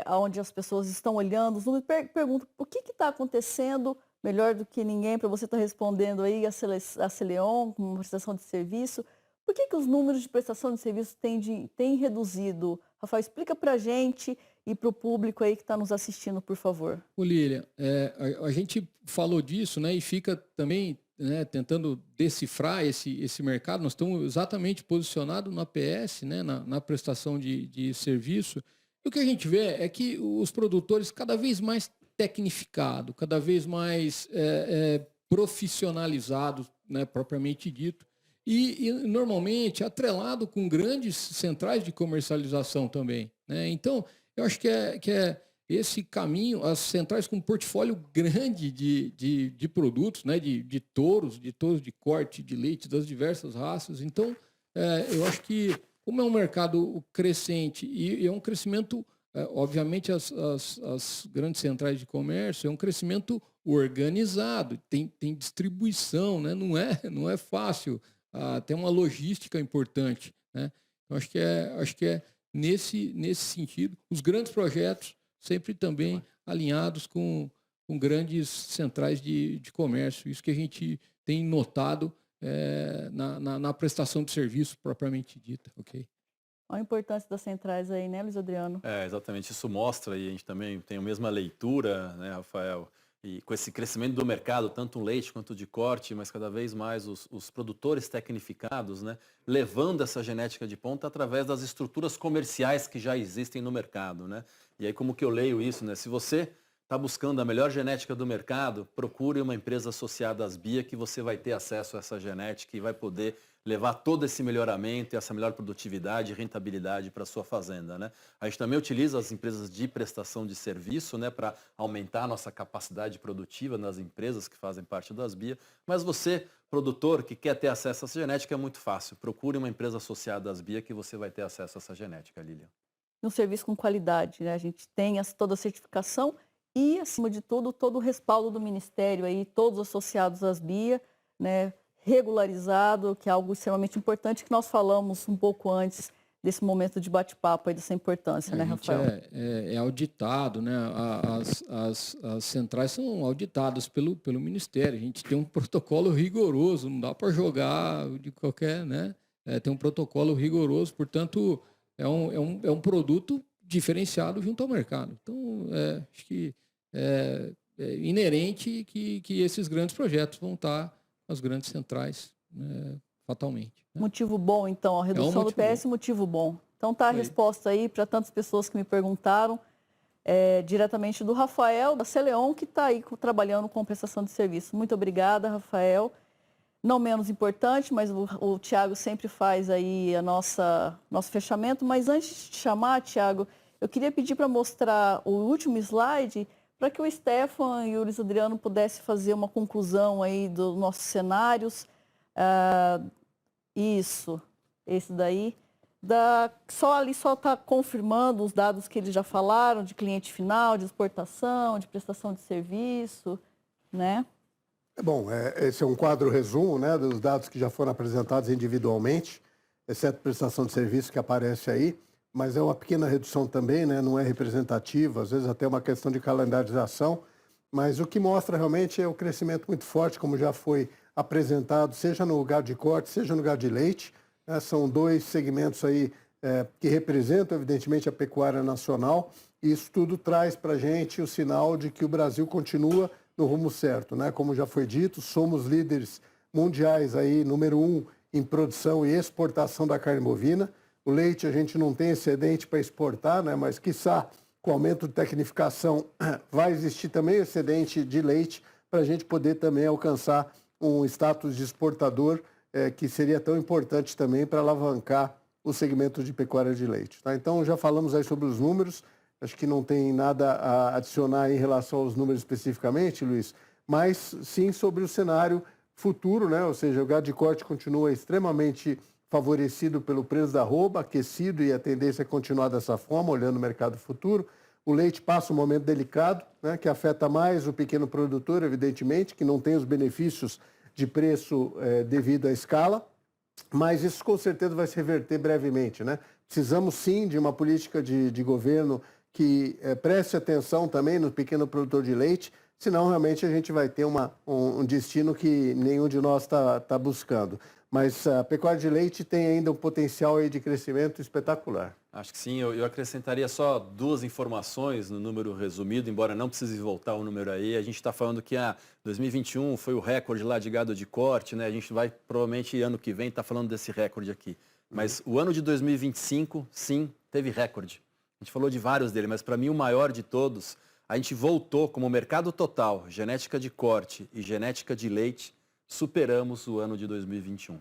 [SPEAKER 1] onde as pessoas estão olhando, os números, perguntam o que está acontecendo, melhor do que ninguém, para você estar respondendo aí, a Celeon, como prestação de serviço. Por que os números de prestação de serviço têm reduzido? Rafael, explica para a gente e para o público aí que está nos assistindo, por favor.
[SPEAKER 7] Ô Lília, a gente falou disso, né, e fica também, né, tentando decifrar esse mercado. Nós estamos exatamente posicionados no APS, né, na prestação de serviço. E o que a gente vê é que os produtores cada vez mais tecnificados, cada vez mais profissionalizados, né, propriamente dito, e normalmente atrelado com grandes centrais de comercialização também, né? Então, eu acho que é esse caminho, as centrais com um portfólio grande de produtos, né, de touros de corte, de leite, das diversas raças. Então, eu acho que, como é um mercado crescente e é um crescimento, obviamente, as grandes centrais de comércio, é um crescimento organizado, tem distribuição, né? Não é fácil, tem uma logística importante, né? Então, acho que é nesse sentido, os grandes projetos sempre também alinhados com grandes centrais de comércio. Isso que a gente tem notado na prestação de serviço propriamente dita, ok?
[SPEAKER 1] Olha a importância das centrais aí, né, Luiz Adriano?
[SPEAKER 3] Exatamente, isso mostra, e a gente também tem a mesma leitura, né, Rafael? E com esse crescimento do mercado, tanto o leite quanto de corte, mas cada vez mais os produtores tecnificados, né, levando essa genética de ponta através das estruturas comerciais que já existem no mercado, né? E aí, como que eu leio isso, né? Se você está buscando a melhor genética do mercado, procure uma empresa associada às BIA que você vai ter acesso a essa genética e vai poder levar todo esse melhoramento e essa melhor produtividade e rentabilidade para a sua fazenda, né? A gente também utiliza as empresas de prestação de serviço, né, para aumentar a nossa capacidade produtiva nas empresas que fazem parte das BIA, mas você, produtor, que quer ter acesso a essa genética, é muito fácil. Procure uma empresa associada às BIA que você vai ter acesso a essa genética, Lilian.
[SPEAKER 1] Um serviço com qualidade, né? A gente tem toda a certificação e, acima de tudo, todo o respaldo do Ministério, aí, todos associados às BIA, né, regularizado, que é algo extremamente importante, que nós falamos um pouco antes desse momento de bate-papo, aí, dessa importância, né,
[SPEAKER 7] A gente
[SPEAKER 1] Rafael?
[SPEAKER 7] é auditado, né? As centrais são auditadas pelo Ministério. A gente tem um protocolo rigoroso, não dá para jogar de qualquer, né? Tem um protocolo rigoroso, portanto, é um produto diferenciado junto ao mercado. Então, acho que é inerente que esses grandes projetos vão estar as grandes centrais, né, fatalmente. Né?
[SPEAKER 1] Motivo bom, então, a redução do PS, motivo bom. Então tá a resposta aí para tantas pessoas que me perguntaram, diretamente do Rafael, da Celeon, que está aí trabalhando com prestação de serviço. Muito obrigada, Rafael. Não menos importante, mas o Thiago sempre faz aí nosso fechamento. Mas antes de chamar, Thiago, eu queria pedir para mostrar o último slide, para que o Stefan e o Luiz Adriano pudessem fazer uma conclusão aí dos nossos cenários. Isso, esse daí. Só está confirmando os dados que eles já falaram, de cliente final, de exportação, de prestação de serviço, né?
[SPEAKER 8] Bom, esse é um quadro resumo, né, dos dados que já foram apresentados individualmente, exceto prestação de serviço que aparece aí, mas é uma pequena redução também, né, não é representativa, às vezes até uma questão de calendarização, mas o que mostra realmente é o crescimento muito forte, como já foi apresentado, seja no gado de corte, seja no gado de leite, né, são dois segmentos aí que representam, evidentemente, a pecuária nacional, e isso tudo traz para a gente o sinal de que o Brasil continua no rumo certo, né? Como já foi dito, somos líderes mundiais aí, número 1 em produção e exportação da carne bovina. O leite a gente não tem excedente para exportar, né? Mas quiçá com o aumento de tecnificação vai existir também excedente de leite para a gente poder também alcançar um status de exportador que seria tão importante também para alavancar o segmento de pecuária de leite. Tá? Então já falamos aí sobre os números. Acho que não tem nada a adicionar em relação aos números especificamente, Luiz, mas sim sobre o cenário futuro, né? Ou seja, o gado de corte continua extremamente favorecido pelo preço da arroba, aquecido, e a tendência é continuar dessa forma, olhando o mercado futuro. O leite passa um momento delicado, né, que afeta mais o pequeno produtor, evidentemente, que não tem os benefícios de preço devido à escala, mas isso com certeza vai se reverter brevemente, né? Precisamos sim de uma política de governo que preste atenção também no pequeno produtor de leite, senão realmente a gente vai ter um destino que nenhum de nós está buscando. Mas a pecuária de leite tem ainda um potencial aí de crescimento espetacular.
[SPEAKER 3] Acho que sim, eu acrescentaria só duas informações no número resumido, embora não precise voltar o número aí. A gente está falando que 2021 foi o recorde lá de gado de corte, né? A gente vai, provavelmente, ano que vem, estar falando desse recorde aqui. Mas o ano de 2025, sim, teve recorde. A gente falou de vários dele, mas para mim o maior de todos, a gente voltou como mercado total, genética de corte e genética de leite, superamos o ano de 2021.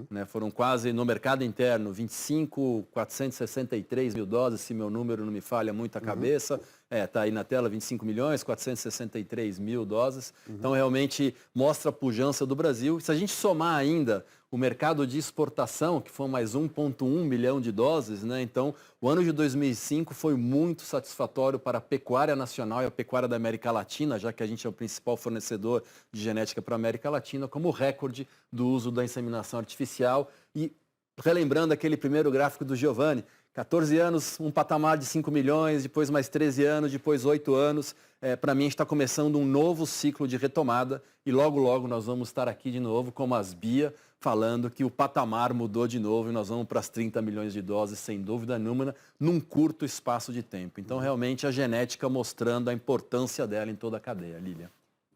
[SPEAKER 3] Né? Foram quase, no mercado interno, 25.463 mil doses, se meu número não me falha muito a cabeça. Está aí na tela, 25.463 mil doses. Então, realmente, mostra a pujança do Brasil. Se a gente somar ainda o mercado de exportação, que foi mais 1,1 milhão de doses, né? Então, o ano de 2005 foi muito satisfatório para a pecuária nacional e a pecuária da América Latina, já que a gente é o principal fornecedor de genética para a América Latina, como recorde do uso da inseminação artificial. E, relembrando aquele primeiro gráfico do Giovanni, 14 anos, um patamar de 5 milhões, depois mais 13 anos, depois 8 anos. Para mim, a gente está começando um novo ciclo de retomada e logo, logo nós vamos estar aqui de novo, como as BIA, falando que o patamar mudou de novo e nós vamos para as 30 milhões de doses, sem dúvida nenhuma, num curto espaço de tempo. Então, realmente, a genética mostrando a importância dela em toda a cadeia, Lília.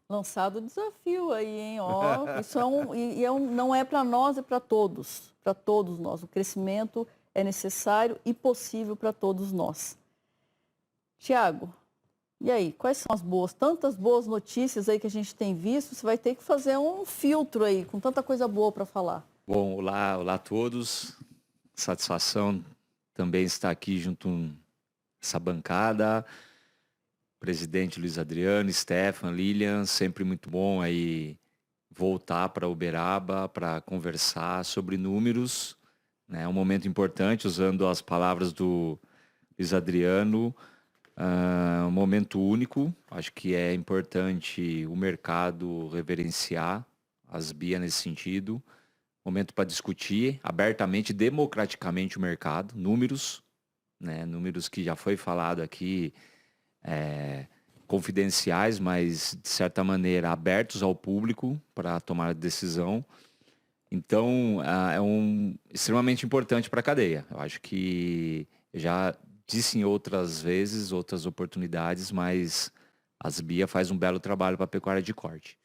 [SPEAKER 1] Lançado o desafio aí, hein? Ó, isso não é para nós, é para todos nós. O crescimento é necessário e possível para todos nós. Tiago, e aí, quais são tantas boas notícias aí que a gente tem visto? Você vai ter que fazer um filtro aí, com tanta coisa boa para falar.
[SPEAKER 9] Bom, olá a todos. Satisfação também estar aqui junto essa bancada. Presidente Luiz Adriano, Stefan, Lilian, sempre muito bom aí voltar para Uberaba para conversar sobre números. É um momento importante, usando as palavras do Luiz Adriano. Um momento único, acho que é importante o mercado reverenciar as BIA nesse sentido. Momento para discutir abertamente, democraticamente o mercado, números, né? Números que já foi falado aqui, confidenciais, mas de certa maneira abertos ao público para tomar a decisão. Então, extremamente importante para a cadeia. Eu acho que já disse em outras vezes, outras oportunidades, mas as BIA faz um belo trabalho para a pecuária de corte.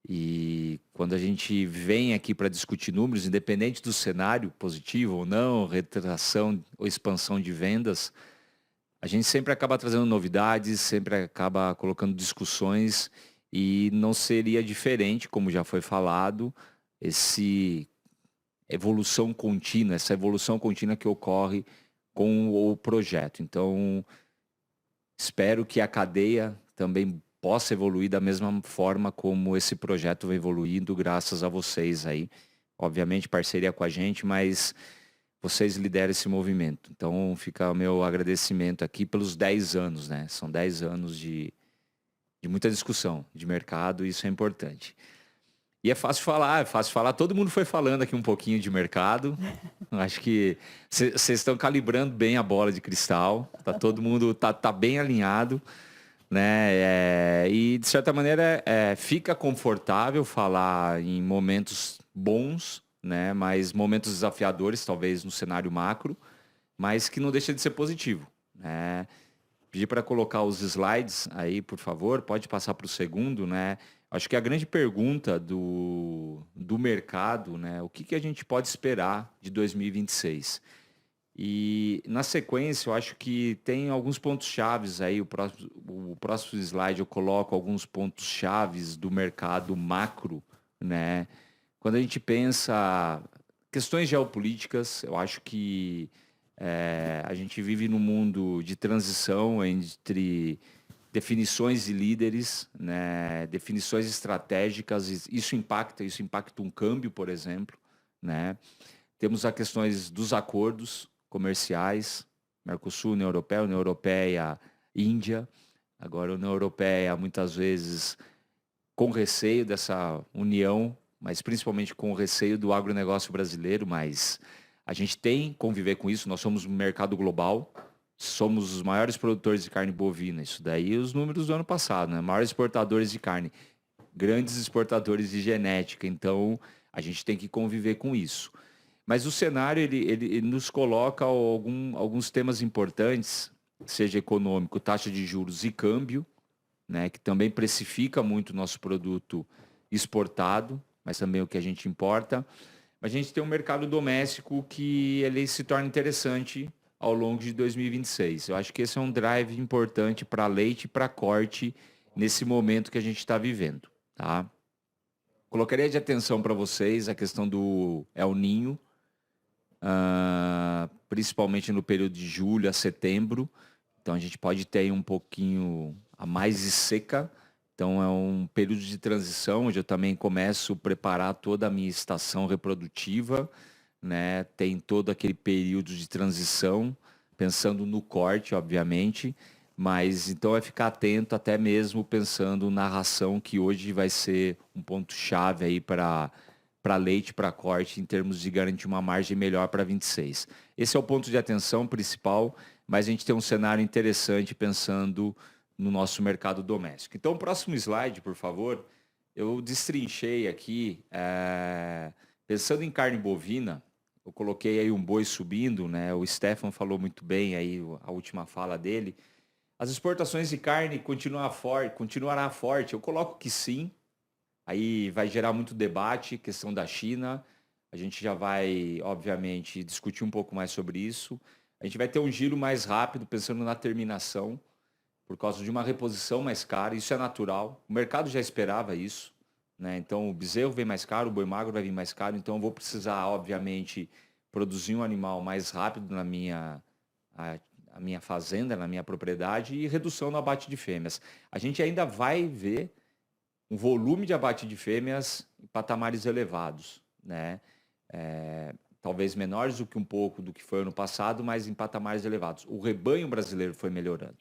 [SPEAKER 9] E quando a gente vem aqui para discutir números, independente do cenário positivo ou não, retração ou expansão de vendas, a gente sempre acaba trazendo novidades, sempre acaba colocando discussões e não seria diferente, como já foi falado, essa evolução contínua que ocorre com o projeto. Então, espero que a cadeia também possa evoluir da mesma forma como esse projeto vem evoluindo, graças a vocês aí. Obviamente, parceria com a gente, mas vocês lideram esse movimento. Então, fica o meu agradecimento aqui pelos 10 anos, né? São 10 anos de muita discussão de mercado e isso é importante. E é fácil falar. Todo mundo foi falando aqui um pouquinho de mercado. Acho que vocês estão calibrando bem a bola de cristal. Todo mundo tá bem alinhado, né? E de certa maneira fica confortável falar em momentos bons, né? Mas momentos desafiadores, talvez no cenário macro, mas que não deixa de ser positivo, né? Pedir para colocar os slides aí, por favor. Pode passar para o segundo, né? Acho que a grande pergunta do mercado, né? O que a gente pode esperar de 2026? E na sequência, eu acho que tem alguns pontos chaves aí. O próximo slide eu coloco alguns pontos chaves do mercado macro, né? Quando a gente pensa questões geopolíticas, eu acho que a gente vive num mundo de transição entre definições de líderes, né? Definições estratégicas, isso impacta um câmbio, por exemplo, né? Temos as questões dos acordos comerciais, Mercosul, União Europeia, Índia. Agora, a União Europeia, muitas vezes, com receio dessa união, mas principalmente com receio do agronegócio brasileiro, mas a gente tem que conviver com isso, nós somos um mercado global, somos os maiores produtores de carne bovina, isso daí os números do ano passado, né? Maiores exportadores de carne, grandes exportadores de genética, então a gente tem que conviver com isso. Mas o cenário, ele nos coloca alguns temas importantes, seja econômico, taxa de juros e câmbio, né? Que também precifica muito o nosso produto exportado, mas também o que a gente importa. A gente tem um mercado doméstico que ele se torna interessante ao longo de 2026. Eu acho que esse é um drive importante para leite e para corte nesse momento que a gente está vivendo, tá? Colocaria de atenção para vocês a questão do El Niño, principalmente no período de julho a setembro. Então a gente pode ter aí um pouquinho a mais de seca. Então é um período de transição onde eu também começo a preparar toda a minha estação reprodutiva, né? Tem todo aquele período de transição, pensando no corte, obviamente, mas então é ficar atento até mesmo pensando na ração, que hoje vai ser um ponto-chave aí para leite, para corte, em termos de garantir uma margem melhor para 26. Esse é o ponto de atenção principal, mas a gente tem um cenário interessante pensando no nosso mercado doméstico. Então, o próximo slide, por favor. Eu destrinchei aqui, pensando em carne bovina, eu coloquei aí um boi subindo, né? O Stefan falou muito bem aí, a última fala dele. As exportações de carne continuará forte. Eu coloco que sim. Aí vai gerar muito debate, questão da China. A gente já vai, obviamente, discutir um pouco mais sobre isso. A gente vai ter um giro mais rápido, pensando na terminação, por causa de uma reposição mais cara. Isso é natural. O mercado já esperava isso, né? Então, o bezerro vem mais caro, o boi magro vai vir mais caro. Então, eu vou precisar, obviamente, produzir um animal mais rápido na minha fazenda, na minha propriedade, e redução no abate de fêmeas. A gente ainda vai ver um volume de abate de fêmeas em patamares elevados, né? Talvez menores do que um pouco do que foi ano passado, mas em patamares elevados. O rebanho brasileiro foi melhorando.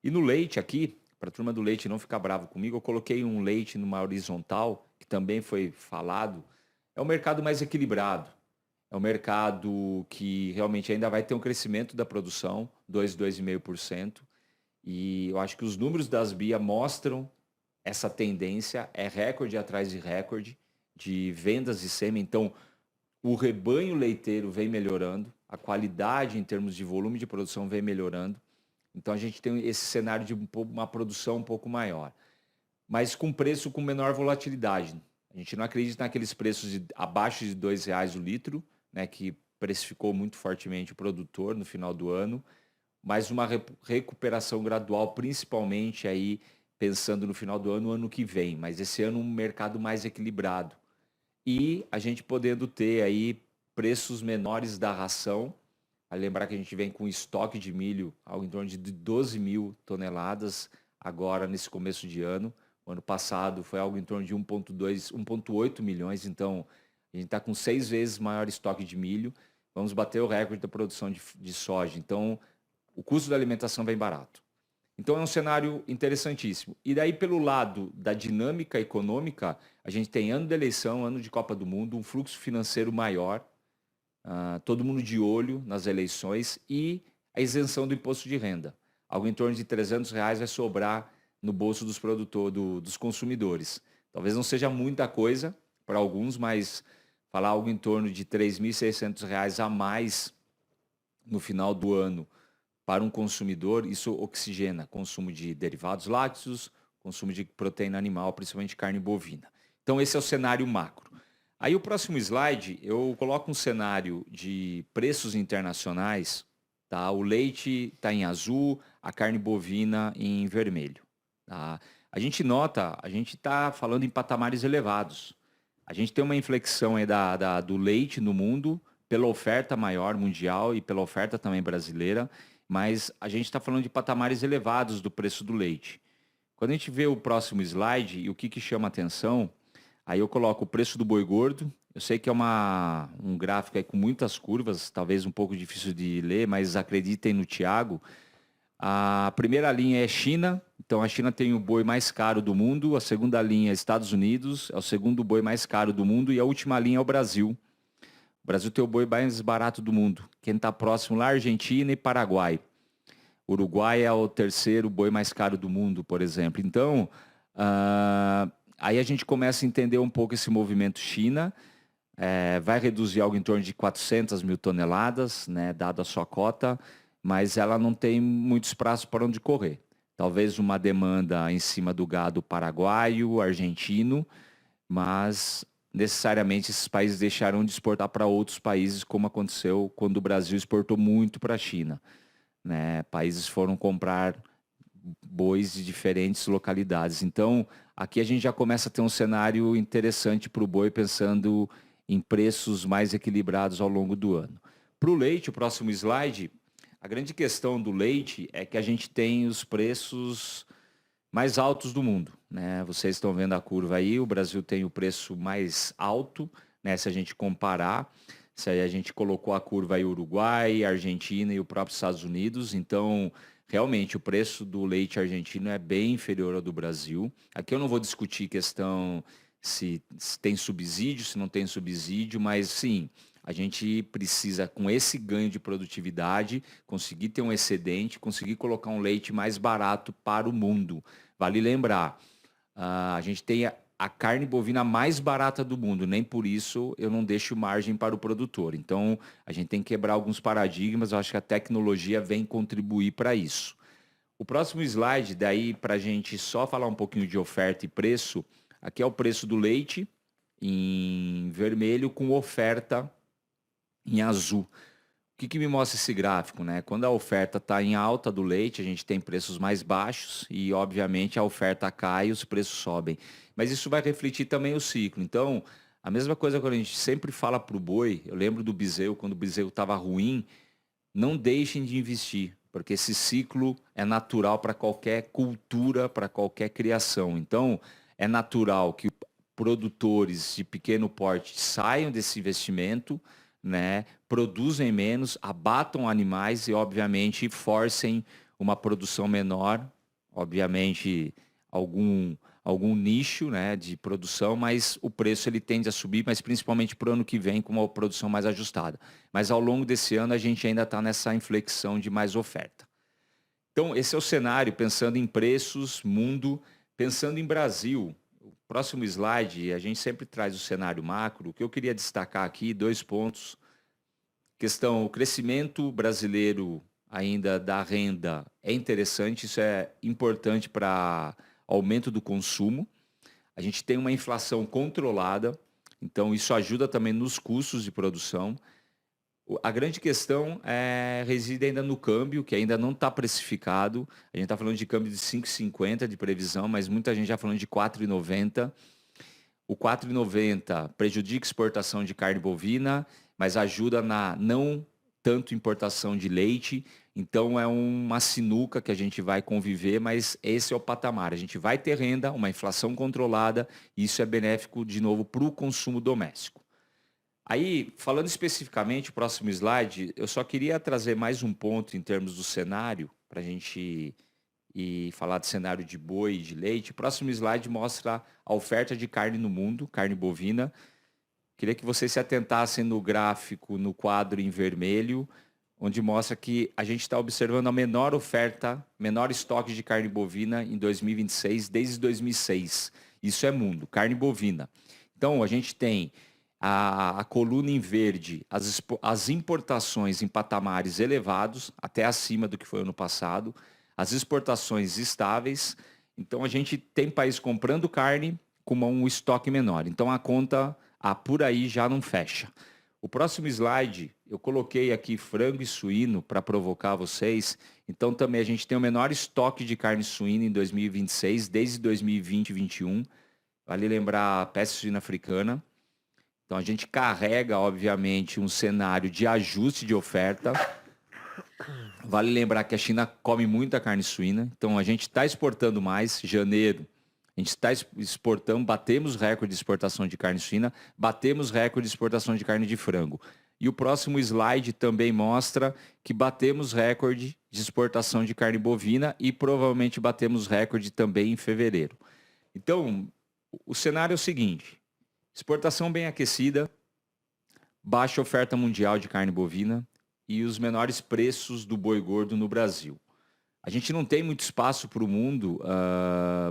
[SPEAKER 9] E no leite aqui, para a turma do leite não ficar bravo comigo, eu coloquei um leite numa horizontal, que também foi falado. É um mercado mais equilibrado. É um mercado que realmente ainda vai ter um crescimento da produção, 2,5%. E eu acho que os números das BIA mostram essa tendência, é recorde atrás de recorde de vendas de sêmen. Então, o rebanho leiteiro vem melhorando, a qualidade em termos de volume de produção vem melhorando. Então, a gente tem esse cenário de uma produção um pouco maior, mas com preço com menor volatilidade. A gente não acredita naqueles preços abaixo de R$2 o litro, né, que precificou muito fortemente o produtor no final do ano, mas uma recuperação gradual, principalmente aí pensando no final do ano, ano que vem. Mas esse ano um mercado mais equilibrado. E a gente podendo ter aí preços menores da ração. A lembrar que a gente vem com estoque de milho algo em torno de 12 mil toneladas agora nesse começo de ano. O ano passado foi algo em torno de 1,2, 1,8 milhões. Então, a gente está com 6 vezes maior estoque de milho. Vamos bater o recorde da produção de soja. Então, o custo da alimentação vem barato. Então, é um cenário interessantíssimo. E daí, pelo lado da dinâmica econômica, a gente tem ano de eleição, ano de Copa do Mundo, um fluxo financeiro maior, todo mundo de olho nas eleições e a isenção do imposto de renda. Algo em torno de R$300 vai sobrar no bolso dos produtores, dos consumidores. Talvez não seja muita coisa para alguns, mas falar algo em torno de R$3.600 a mais no final do ano para um consumidor, isso oxigena consumo de derivados lácteos, consumo de proteína animal, principalmente carne bovina. Então esse é o cenário macro. Aí o próximo slide, eu coloco um cenário de preços internacionais, tá? O leite está em azul, a carne bovina em vermelho. Tá? A gente nota, a gente está falando em patamares elevados. A gente tem uma inflexão aí do leite no mundo pela oferta maior mundial e pela oferta também brasileira, mas a gente está falando de patamares elevados do preço do leite. Quando a gente vê o próximo slide e o que chama atenção, aí eu coloco o preço do boi gordo. Eu sei que é um gráfico aí com muitas curvas, talvez um pouco difícil de ler, mas acreditem no Thiago. A primeira linha é China, então a China tem o boi mais caro do mundo, a segunda linha é Estados Unidos, é o segundo boi mais caro do mundo e a última linha é o Brasil. O Brasil tem o boi mais barato do mundo. Quem está próximo lá, Argentina e Paraguai. O Uruguai é o terceiro boi mais caro do mundo, por exemplo. Então, aí a gente começa a entender um pouco esse movimento China. Vai reduzir algo em torno de 400 mil toneladas, né, dado a sua cota, mas ela não tem muitos prazos para onde correr. Talvez uma demanda em cima do gado paraguaio, argentino, mas necessariamente esses países deixarão de exportar para outros países, como aconteceu quando o Brasil exportou muito para a China. Né? Países foram comprar bois de diferentes localidades. Então, aqui a gente já começa a ter um cenário interessante para o boi, pensando em preços mais equilibrados ao longo do ano. Para o leite, o próximo slide, a grande questão do leite é que a gente tem os preços mais altos do mundo. Né? Vocês estão vendo a curva aí, o Brasil tem o preço mais alto, né? Se a gente comparar. Se a gente colocou a curva aí Uruguai, Argentina e o próprio Estados Unidos, então realmente o preço do leite argentino é bem inferior ao do Brasil. Aqui eu não vou discutir questão se tem subsídio, se não tem subsídio, mas sim, a gente precisa, com esse ganho de produtividade, conseguir ter um excedente, conseguir colocar um leite mais barato para o mundo. Vale lembrar, a gente tem a carne bovina mais barata do mundo, nem por isso eu não deixo margem para o produtor. Então, a gente tem que quebrar alguns paradigmas, eu acho que a tecnologia vem contribuir para isso. O próximo slide, daí para a gente só falar um pouquinho de oferta e preço, aqui é o preço do leite em vermelho com oferta em azul. O que me mostra esse gráfico? Né? Quando a oferta está em alta do leite, a gente tem preços mais baixos e, obviamente, a oferta cai e os preços sobem. Mas isso vai refletir também o ciclo. Então, a mesma coisa quando a gente sempre fala para o boi, eu lembro do bezerro, quando o bezerro estava ruim, não deixem de investir, porque esse ciclo é natural para qualquer cultura, para qualquer criação. Então, é natural que produtores de pequeno porte saiam desse investimento, né, produzem menos, abatam animais e, obviamente, forcem uma produção menor, obviamente algum nicho, né, de produção, mas o preço ele tende a subir, mas principalmente para o ano que vem com uma produção mais ajustada. Mas ao longo desse ano a gente ainda está nessa inflexão de mais oferta. Então esse é o cenário, pensando em preços, mundo, pensando em Brasil. O próximo slide, a gente sempre traz o cenário macro. O que eu queria destacar aqui, 2 pontos. Questão, o crescimento brasileiro ainda da renda é interessante, isso é importante para aumento do consumo. A gente tem uma inflação controlada, então isso ajuda também nos custos de produção. A grande questão reside ainda no câmbio, que ainda não está precificado. A gente está falando de câmbio de 5,50 de previsão, mas muita gente já falando de 4,90. O 4,90 prejudica a exportação de carne bovina, mas ajuda na não tanto importação de leite. Então é uma sinuca que a gente vai conviver, mas esse é o patamar. A gente vai ter renda, uma inflação controlada, e isso é benéfico, de novo, para o consumo doméstico. Aí, falando especificamente, o próximo slide, eu só queria trazer mais um ponto em termos do cenário, para a gente falar de cenário de boi e de leite. O próximo slide mostra a oferta de carne no mundo, carne bovina. Queria que vocês se atentassem no gráfico, no quadro em vermelho, onde mostra que a gente está observando a menor oferta, menor estoque de carne bovina em 2026, desde 2006. Isso é mundo, carne bovina. Então, a gente tem a coluna em verde, as importações em patamares elevados, até acima do que foi ano passado, as exportações estáveis. Então, a gente tem país comprando carne com um estoque menor. Então, a conta por aí já não fecha. O próximo slide, eu coloquei aqui frango e suíno para provocar vocês. Então, também a gente tem o menor estoque de carne suína em 2026, desde 2020 e 2021. Vale lembrar a peste suína africana. Então, a gente carrega, obviamente, um cenário de ajuste de oferta. Vale lembrar que a China come muita carne suína. Então, a gente está exportando mais. Janeiro, a gente está exportando, batemos recorde de exportação de carne suína, batemos recorde de exportação de carne de frango. E o próximo slide também mostra que batemos recorde de exportação de carne bovina e provavelmente batemos recorde também em fevereiro. Então, o cenário é o seguinte: exportação bem aquecida, baixa oferta mundial de carne bovina e os menores preços do boi gordo no Brasil. A gente não tem muito espaço para o mundo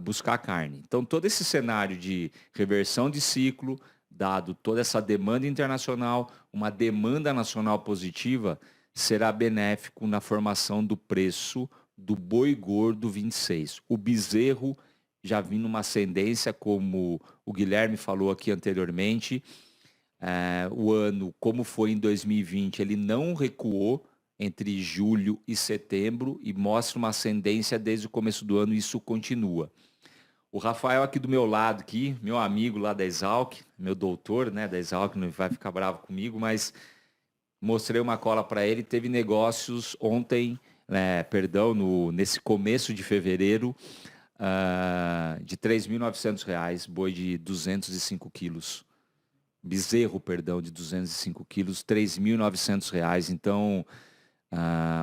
[SPEAKER 9] buscar carne. Então, todo esse cenário de reversão de ciclo, dado toda essa demanda internacional, uma demanda nacional positiva, será benéfico na formação do preço do boi gordo 26. O bezerro já vindo numa ascendência, como o Guilherme falou aqui anteriormente. O ano, como foi em 2020, ele não recuou entre julho e setembro e mostra uma ascendência desde o começo do ano, e isso continua. O Rafael aqui do meu lado, aqui, meu amigo lá da Exalc, meu doutor, né, da Exalc, não vai ficar bravo comigo, mas mostrei uma cola para ele, teve negócios ontem, nesse começo de fevereiro, de R$ 3.900, boi de 205 quilos. Bezerro, de 205 quilos, R$ 3.900. Então,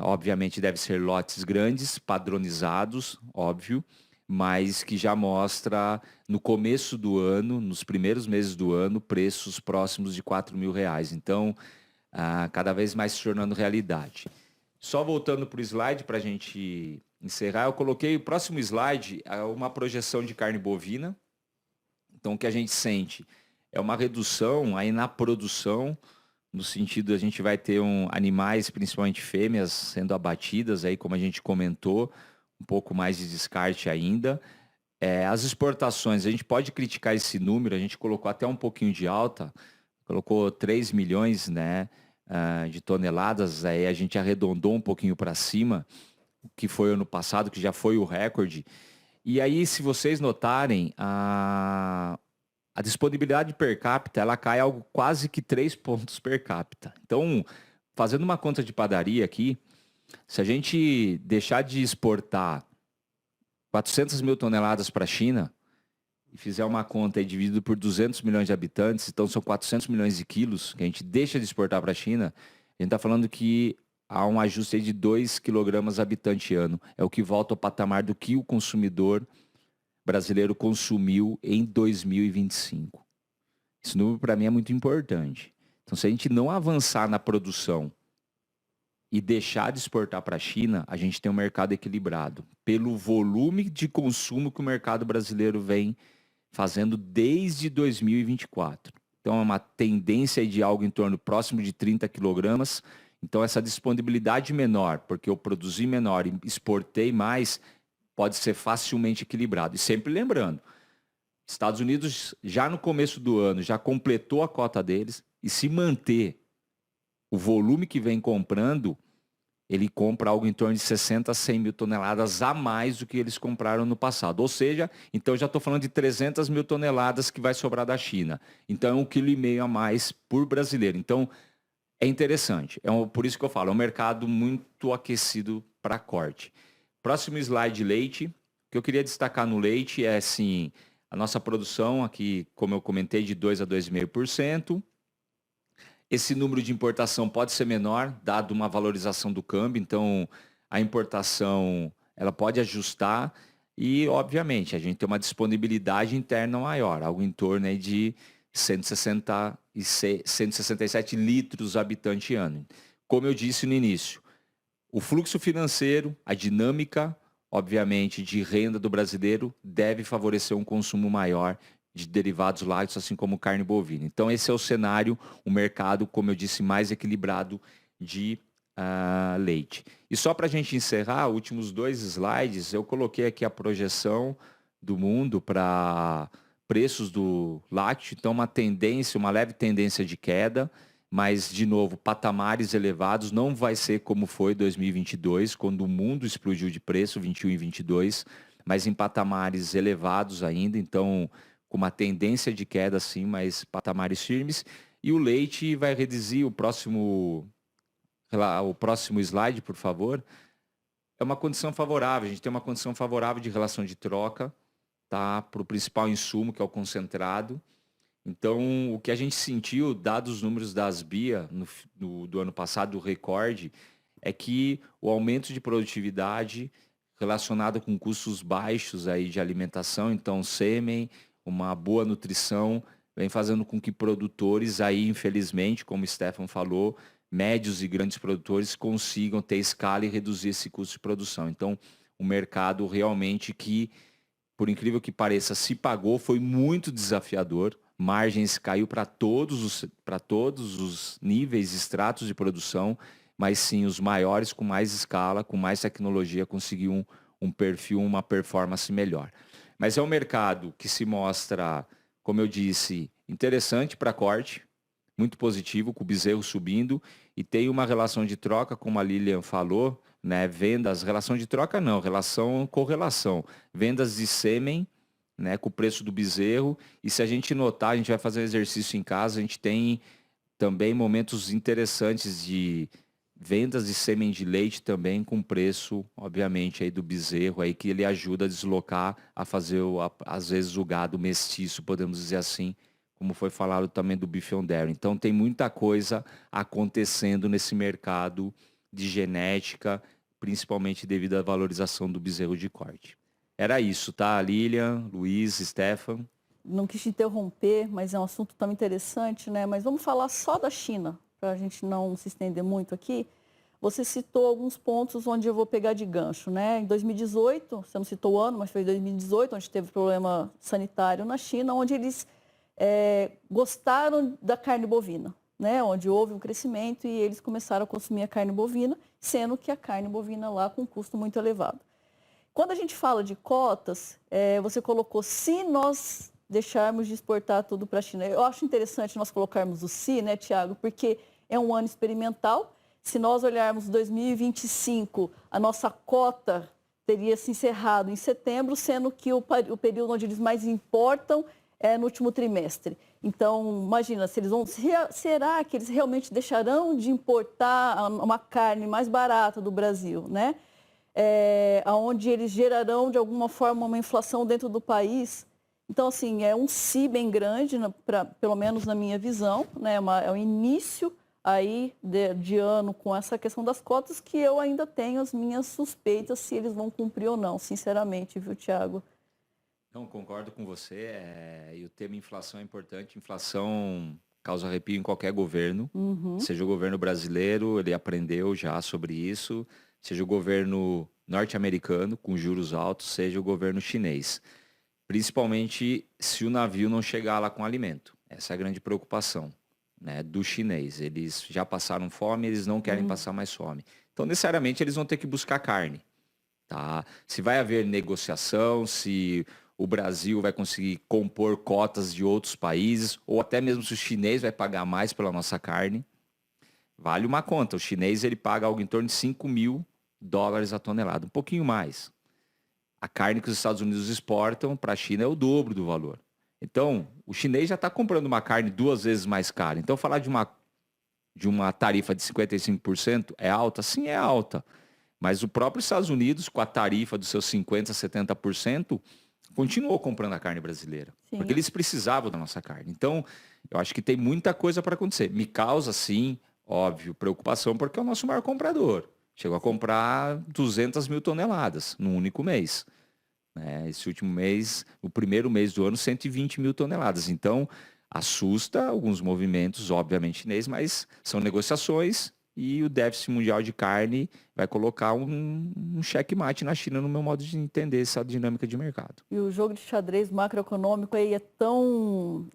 [SPEAKER 9] obviamente deve ser lotes grandes, padronizados, óbvio, mas que já mostra no começo do ano, nos primeiros meses do ano, preços próximos de R$ 4.000. Então, cada vez mais se tornando realidade. Só voltando para o slide para a gente encerrar, eu coloquei o próximo slide, uma projeção de carne bovina. Então, o que a gente sente é uma redução aí na produção, no sentido a gente vai ter animais, principalmente fêmeas, sendo abatidas, aí, como a gente comentou, um pouco mais de descarte ainda. As exportações, a gente pode criticar esse número, a gente colocou até um pouquinho de alta, colocou 3 milhões, né, de toneladas, aí a gente arredondou um pouquinho para cima, o que foi ano passado, que já foi o recorde. E aí, se vocês notarem, a disponibilidade per capita, ela cai algo quase que 3 pontos per capita. Então, fazendo uma conta de padaria aqui, se a gente deixar de exportar 400 mil toneladas para a China e fizer uma conta aí dividido por 200 milhões de habitantes, então são 400 milhões de quilos que a gente deixa de exportar para a China, a gente está falando que há um ajuste aí de 2 kg habitante ano. É o que volta ao patamar do que o consumidor brasileiro consumiu em 2025. Esse número, para mim, é muito importante. Então, se a gente não avançar na produção e deixar de exportar para a China, a gente tem um mercado equilibrado. Pelo volume de consumo que o mercado brasileiro vem fazendo desde 2024. Então, é uma tendência de algo em torno próximo de 30 quilogramas. Então, essa disponibilidade menor, porque eu produzi menor e exportei mais, pode ser facilmente equilibrado. E sempre lembrando, Estados Unidos, já no começo do ano, já completou a cota deles, e se manter o volume que vem comprando, ele compra algo em torno de 60 a 100 mil toneladas a mais do que eles compraram no passado. Ou seja, então já estou falando de 300 mil toneladas que vai sobrar da China. Então é 1,5 kg a mais por brasileiro. Então é interessante. Por isso que eu falo, é um mercado muito aquecido para corte. Próximo slide, leite. O que eu queria destacar no leite é, assim, a nossa produção aqui, como eu comentei, de 2 a 2,5%. Esse número de importação pode ser menor, dado uma valorização do câmbio, então a importação ela pode ajustar e, obviamente, a gente tem uma disponibilidade interna maior, algo em torno aí de 167 litros habitante ano. Como eu disse no início, o fluxo financeiro, a dinâmica, obviamente, de renda do brasileiro deve favorecer um consumo maior de derivados lácteos, assim como carne bovina. Então, esse é o cenário, o mercado, como eu disse, mais equilibrado de leite. E só para a gente encerrar, últimos 2 slides, eu coloquei aqui a projeção do mundo para preços do lácteo. Então, uma leve tendência de queda, mas, de novo, patamares elevados. Não vai ser como foi 2022, quando o mundo explodiu de preço, 21 e 22, mas em patamares elevados ainda. Então, com uma tendência de queda, sim, mas patamares firmes. E o leite vai reduzir o próximo slide, por favor. É uma condição favorável. A gente tem uma condição favorável de relação de troca, tá, para o principal insumo, que é o concentrado. Então, o que a gente sentiu, dados os números da Asbia do ano passado, do recorde, é que o aumento de produtividade relacionado com custos baixos aí de alimentação, então sêmen, uma boa nutrição, vem fazendo com que produtores aí, infelizmente, como o Stefan falou, médios e grandes produtores consigam ter escala e reduzir esse custo de produção. Então, o mercado realmente que, por incrível que pareça, se pagou, foi muito desafiador. Margens caiu para todos os níveis, estratos de produção, mas sim, os maiores com mais escala, com mais tecnologia, conseguiam um perfil, uma performance melhor. Mas é um mercado que se mostra, como eu disse, interessante para corte, muito positivo, com o bezerro subindo, e tem uma relação de troca, como a Lilian falou, né? Vendas, relação de troca não, correlação. Vendas de sêmen, né, com o preço do bezerro, e se a gente notar, a gente vai fazer um exercício em casa, a gente tem também momentos interessantes de vendas de sêmen de leite também com preço, obviamente, aí do bezerro, aí que ele ajuda a deslocar, a fazer, às vezes, o gado mestiço, podemos dizer assim, como foi falado também do Beef on Dairy. Então, tem muita coisa acontecendo nesse mercado de genética, principalmente devido à valorização do bezerro de corte. Era isso, tá? Lilian, Luiz, Stefan.
[SPEAKER 1] Não quis te interromper, mas é um assunto tão interessante, né? Mas vamos falar só da China, para a gente não se estender muito aqui. Você citou alguns pontos onde eu vou pegar de gancho, né? Em 2018, você não citou o ano, mas foi em 2018, onde teve problema sanitário na China, onde eles gostaram da carne bovina, né? Onde houve um crescimento e eles começaram a consumir a carne bovina, sendo que a carne bovina lá com um custo muito elevado. Quando a gente fala de cotas, você colocou, se nós deixarmos de exportar tudo para a China. Eu acho interessante nós colocarmos o se, né, Tiago, porque é um ano experimental. Se nós olharmos 2025, a nossa cota teria se encerrado em setembro, sendo que o período onde eles mais importam é no último trimestre. Então, imagina, será que eles realmente deixarão de importar uma carne mais barata do Brasil, né? Onde eles gerarão, de alguma forma, uma inflação dentro do país. Então, assim, é um se bem grande, pelo menos na minha visão, né? É o início aí de ano com essa questão das cotas, que eu ainda tenho as minhas suspeitas se eles vão cumprir ou não, sinceramente, viu, Thiago?
[SPEAKER 9] Não, concordo com você. E o tema inflação é importante. Inflação causa arrepio em qualquer governo. Seja o governo brasileiro, ele aprendeu já sobre isso. Seja o governo norte-americano, com juros altos, seja o governo chinês. Principalmente se o navio não chegar lá com alimento. Essa é a grande preocupação, né, do chinês. Eles já passaram fome, eles não querem passar mais fome. Então, necessariamente, eles vão ter que buscar carne. Tá? Se vai haver negociação, se o Brasil vai conseguir compor cotas de outros países, ou até mesmo se o chinês vai pagar mais pela nossa carne, vale uma conta. O chinês ele paga algo em torno de $5.000 a tonelada, um pouquinho mais. A carne que os Estados Unidos exportam para a China é o dobro do valor. Então, o chinês já está comprando uma carne 2 vezes mais cara. Então, falar de uma tarifa de 55% é alta? Sim, é alta. Mas o próprio Estados Unidos, com a tarifa dos seus 50%, 70%, continuou comprando a carne brasileira.
[SPEAKER 1] Sim.
[SPEAKER 9] Porque eles precisavam da nossa carne. Então, eu acho que tem muita coisa para acontecer. Me causa, sim, óbvio, preocupação, porque é o nosso maior comprador. Chegou a comprar 200 mil toneladas num único mês. Esse último mês, o primeiro mês do ano, 120 mil toneladas. Então, assusta alguns movimentos, obviamente, chinês, mas são negociações e o déficit mundial de carne vai colocar um checkmate na China, no meu modo de entender essa dinâmica de mercado.
[SPEAKER 1] E o jogo de xadrez macroeconômico aí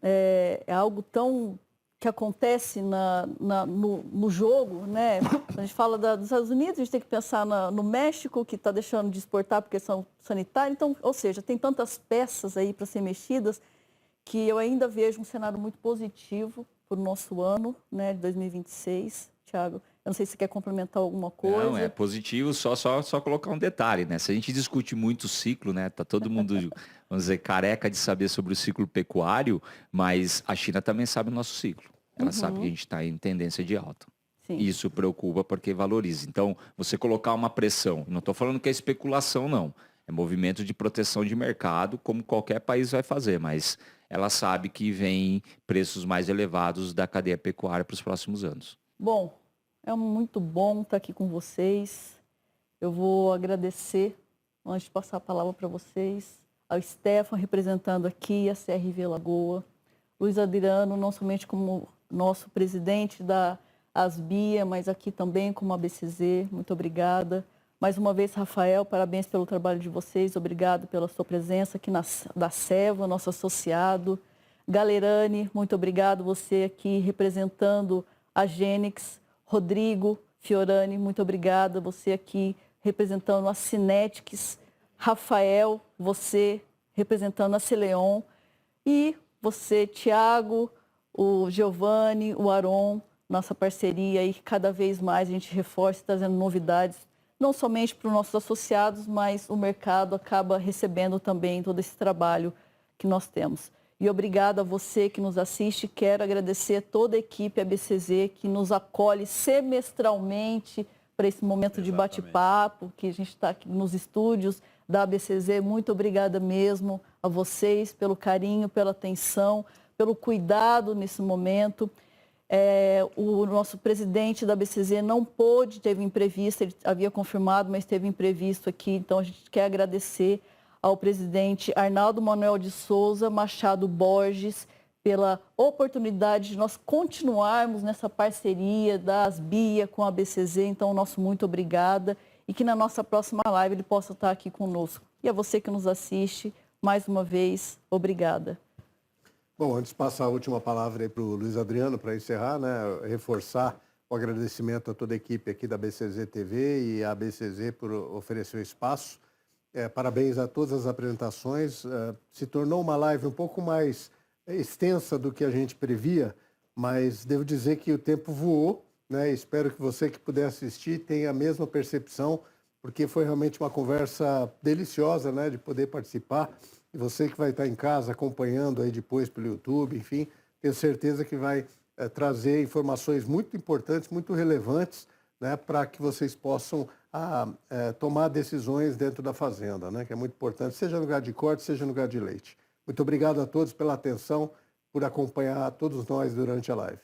[SPEAKER 1] é algo tão que acontece no jogo, né? A gente fala dos Estados Unidos, a gente tem que pensar no México, que está deixando de exportar por questão sanitária. Então, ou seja, tem tantas peças aí para ser mexidas que eu ainda vejo um cenário muito positivo para o nosso ano, né, de 2026. Thiago, eu não sei se você quer complementar alguma coisa.
[SPEAKER 9] Não, é positivo, só colocar um detalhe, né? Se a gente discute muito o ciclo, né? Tá todo mundo, vamos dizer, careca de saber sobre o ciclo pecuário, mas a China também sabe o nosso ciclo. Ela sabe que a gente está em tendência de alta.
[SPEAKER 1] Sim.
[SPEAKER 9] Isso preocupa porque valoriza. Então, você colocar uma pressão, não estou falando que é especulação, não. É movimento de proteção de mercado, como qualquer país vai fazer, mas ela sabe que vem preços mais elevados da cadeia pecuária para os próximos anos.
[SPEAKER 1] Bom, é muito bom estar aqui com vocês. Eu vou agradecer, antes de passar a palavra para vocês, ao Stefan, representando aqui a CRV Lagoa, Luiz Adriano, não somente como nosso presidente da Asbia, mas aqui também como ABCZ, muito obrigada. Mais uma vez, Rafael, parabéns pelo trabalho de vocês, obrigado pela sua presença aqui da Seva, nosso associado. Galerani, muito obrigado, você aqui representando a Gênix. Rodrigo Fiorani, muito obrigada, você aqui representando a Cinetics. Rafael, você representando a Celeon. E você, Thiago, o Giovanni, o Aron, nossa parceria aí, cada vez mais a gente reforça, trazendo novidades, não somente para os nossos associados, mas o mercado acaba recebendo também todo esse trabalho que nós temos. E obrigado a você que nos assiste. Quero agradecer a toda a equipe ABCZ que nos acolhe semestralmente para esse momento de bate-papo, que a gente está aqui nos estúdios da ABCZ. Muito obrigada mesmo a vocês pelo carinho, pela atenção, pelo cuidado nesse momento. O nosso presidente da ABCZ não pôde, teve imprevisto, ele havia confirmado, mas teve imprevisto aqui. Então, a gente quer agradecer ao presidente Arnaldo Manuel de Souza Machado Borges pela oportunidade de nós continuarmos nessa parceria da Asbia com a ABCZ. Então, nosso muito obrigada e que na nossa próxima live ele possa estar aqui conosco. E a você que nos assiste, mais uma vez, obrigada.
[SPEAKER 8] Bom, antes de passar a última palavra aí para o Luiz Adriano, para encerrar, né, reforçar o agradecimento a toda a equipe aqui da ABCZ TV e a ABCZ por oferecer o espaço. Parabéns a todas as apresentações. Se tornou uma live um pouco mais extensa do que a gente previa, mas devo dizer que o tempo voou, né? Espero que você que puder assistir tenha a mesma percepção, porque foi realmente uma conversa deliciosa, né, de poder participar. E você que vai estar em casa acompanhando aí depois pelo YouTube, enfim, tenho certeza que vai trazer informações muito importantes, muito relevantes, né, para que vocês possam tomar decisões dentro da fazenda, né, que é muito importante, seja no lugar de corte, seja no lugar de leite. Muito obrigado a todos pela atenção, por acompanhar todos nós durante a live.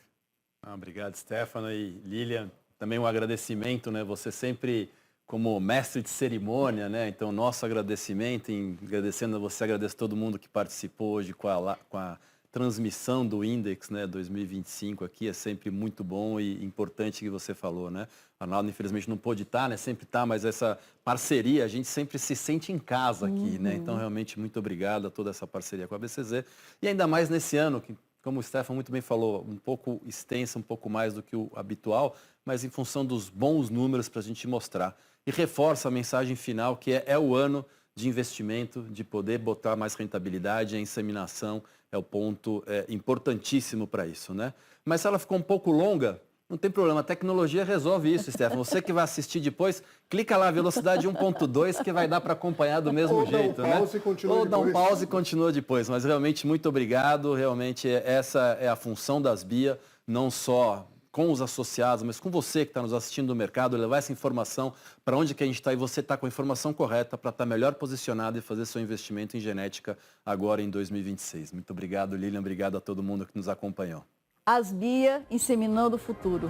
[SPEAKER 3] Obrigado, Stefano e Lilian. Também um agradecimento, né? Você sempre como mestre de cerimônia, né? Então, nosso agradecimento, agradecendo a você, agradeço a todo mundo que participou hoje com a transmissão do Index, né, 2025 aqui, é sempre muito bom e importante que você falou, né? A Arnaldo, infelizmente, não pôde estar, né? Sempre está, mas essa parceria, a gente sempre se sente em casa aqui, né? Então, realmente, muito obrigado a toda essa parceria com a BCZ. E ainda mais nesse ano, que, como o Stefan muito bem falou, um pouco extensa, um pouco mais do que o habitual, mas em função dos bons números para a gente mostrar. E reforça a mensagem final, que é o ano de investimento, de poder botar mais rentabilidade, a inseminação é o ponto importantíssimo para isso, né? Mas se ela ficou um pouco longa, não tem problema, a tecnologia resolve isso, Stefano. Você que vai assistir depois, clica lá, velocidade 1.2, que vai dar para acompanhar do mesmo jeito, né? Ou dá um pause e continua depois. Mas realmente, muito obrigado. Realmente, essa é a função das BIA, não só com os associados, mas com você que está nos assistindo no mercado, levar essa informação para onde que a gente está e você está com a informação correta para estar melhor posicionado e fazer seu investimento em genética agora em 2026. Muito obrigado, Lilian. Obrigado a todo mundo que nos acompanhou.
[SPEAKER 1] Asbia, inseminando o futuro.